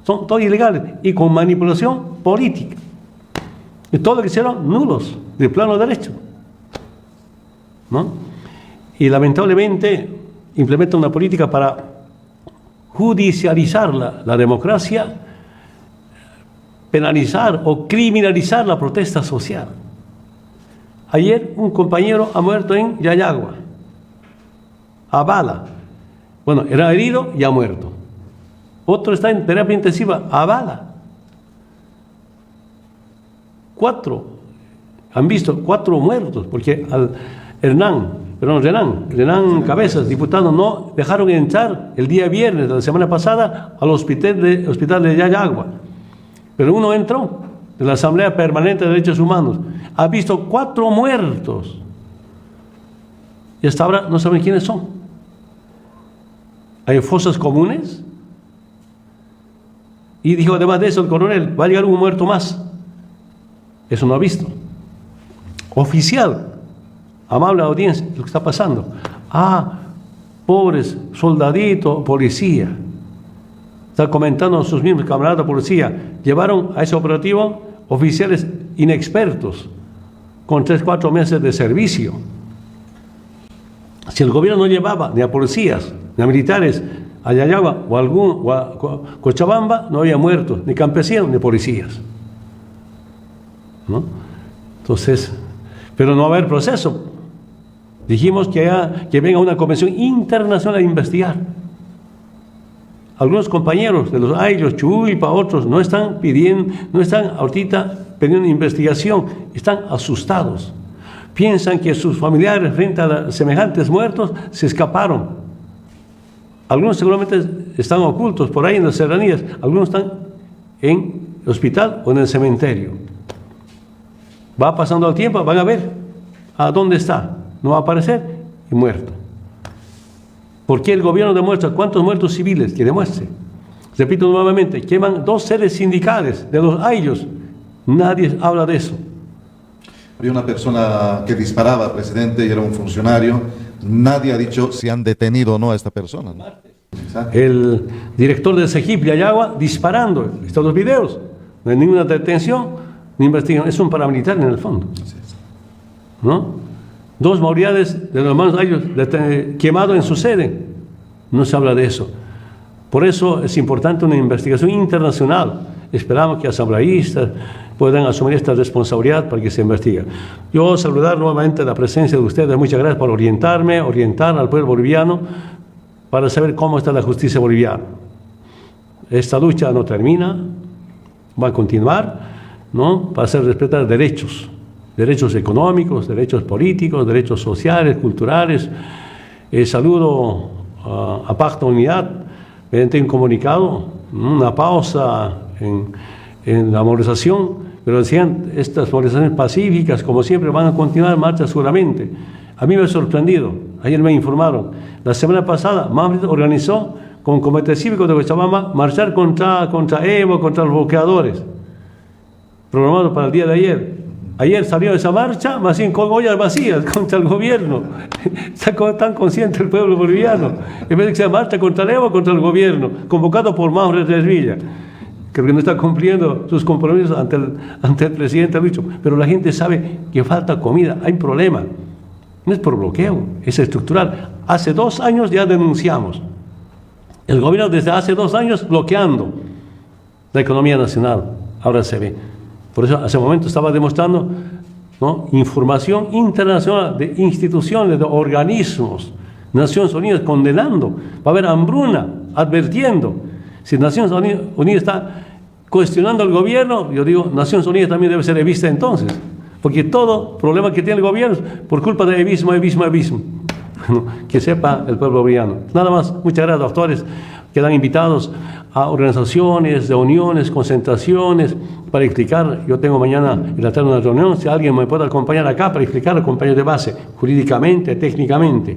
Son todos ilegales y con manipulación política. Y todo lo que hicieron, nulos de pleno derecho, ¿no? Y lamentablemente implementa una política para judicializar la democracia, penalizar o criminalizar la protesta social. Ayer un compañero ha muerto en Yayagua, a bala. Bueno, era herido y ha muerto. Otro está en terapia intensiva, a bala. 4, han visto 4 muertos, porque al Renan Cabezas, diputado, no dejaron entrar el día viernes de la semana pasada al hospital de Yayagua. Pero uno entró de la Asamblea Permanente de Derechos Humanos. Ha visto 4 muertos. Y hasta ahora no saben quiénes son. Hay fosas comunes. Y dijo, además de eso, el coronel, va a llegar un muerto más. Eso no ha visto. Oficial, amable audiencia, lo que está pasando. Pobres soldaditos, policía. Está comentando a sus mismos camaradas de policía. Llevaron a ese operativo oficiales inexpertos, con 3-4 meses de servicio. Si el gobierno no llevaba ni a policías, ni a militares, a Yayagua o a Cochabamba, no había muertos, ni campesinos, ni policías, ¿no? Entonces, pero no va a haber proceso. Dijimos que venga una convención internacional a investigar. Algunos compañeros de los Ayllus, Chuilpa, otros, no están ahorita pidiendo investigación, están asustados. Piensan que sus familiares frente a semejantes muertos se escaparon. Algunos seguramente están ocultos por ahí en las serranías, algunos están en el hospital o en el cementerio. Va pasando el tiempo, van a ver a dónde está, no va a aparecer y muerto. ¿Por qué el gobierno demuestra cuántos muertos civiles? Que demuestre. Repito nuevamente, queman 2 sedes sindicales de los Ayllus, nadie habla de eso. Había una persona que disparaba, presidente, y era un funcionario. Nadie ha dicho si han detenido o no a esta persona, ¿no? El director de Sejip de Ayagua disparando, están los videos, no hay ninguna detención ni investigación, es un paramilitar en el fondo, ¿no? 2 movilidades de los hermanos Ayllus quemados en su sede, no se habla de eso. Por eso es importante una investigación internacional. Esperamos que asambleístas puedan asumir esta responsabilidad para que se investigue. Yo saludar nuevamente la presencia de ustedes, muchas gracias por orientar al pueblo boliviano para saber cómo está la justicia boliviana. Esta lucha no termina, va a continuar, ¿no? Para hacer respetar derechos económicos, derechos políticos, derechos sociales, culturales. Saludo a Pacto Unidad, mediante un comunicado, una pausa en la movilización, pero decían, estas movilizaciones pacíficas, como siempre, van a continuar marcha seguramente. A mí me ha sorprendido, ayer me informaron, la semana pasada Madrid organizó con Comité Cívico de Cochabamba marchar contra Evo, contra los bloqueadores, programado para el día de ayer. Ayer salió esa marcha, más bien con ollas vacías contra el gobierno. Está tan consciente el pueblo boliviano. En vez de que sea marcha contra Evo, contra el gobierno, convocado por Mauro Villa. Creo que no está cumpliendo sus compromisos ante el presidente, ha dicho. Pero la gente sabe que falta comida, hay un problema. No es por bloqueo, es estructural. Hace 2 años ya denunciamos. El gobierno desde hace 2 años bloqueando la economía nacional. Ahora se ve. Por eso hace un momento estaba demostrando, ¿no?, información internacional de instituciones, de organismos, Naciones Unidas condenando. Va a haber hambruna, advirtiendo. Si Naciones Unidas está cuestionando al gobierno, yo digo, Naciones Unidas también debe ser revista entonces. Porque todo problema que tiene el gobierno es por culpa de evismo. Que sepa el pueblo boliviano. Nada más. Muchas gracias, doctores. Quedan invitados a organizaciones, reuniones, concentraciones, para explicar. Yo tengo mañana en la tarde una reunión, si alguien me puede acompañar acá para explicar a compañeros de base, jurídicamente, técnicamente.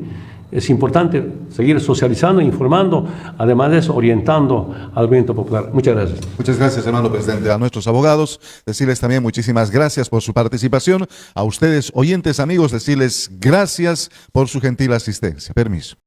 Es importante seguir socializando, informando, además de eso, orientando al movimiento popular. Muchas gracias. Muchas gracias, hermano presidente. A nuestros abogados, decirles también muchísimas gracias por su participación. A ustedes, oyentes, amigos, decirles gracias por su gentil asistencia. Permiso.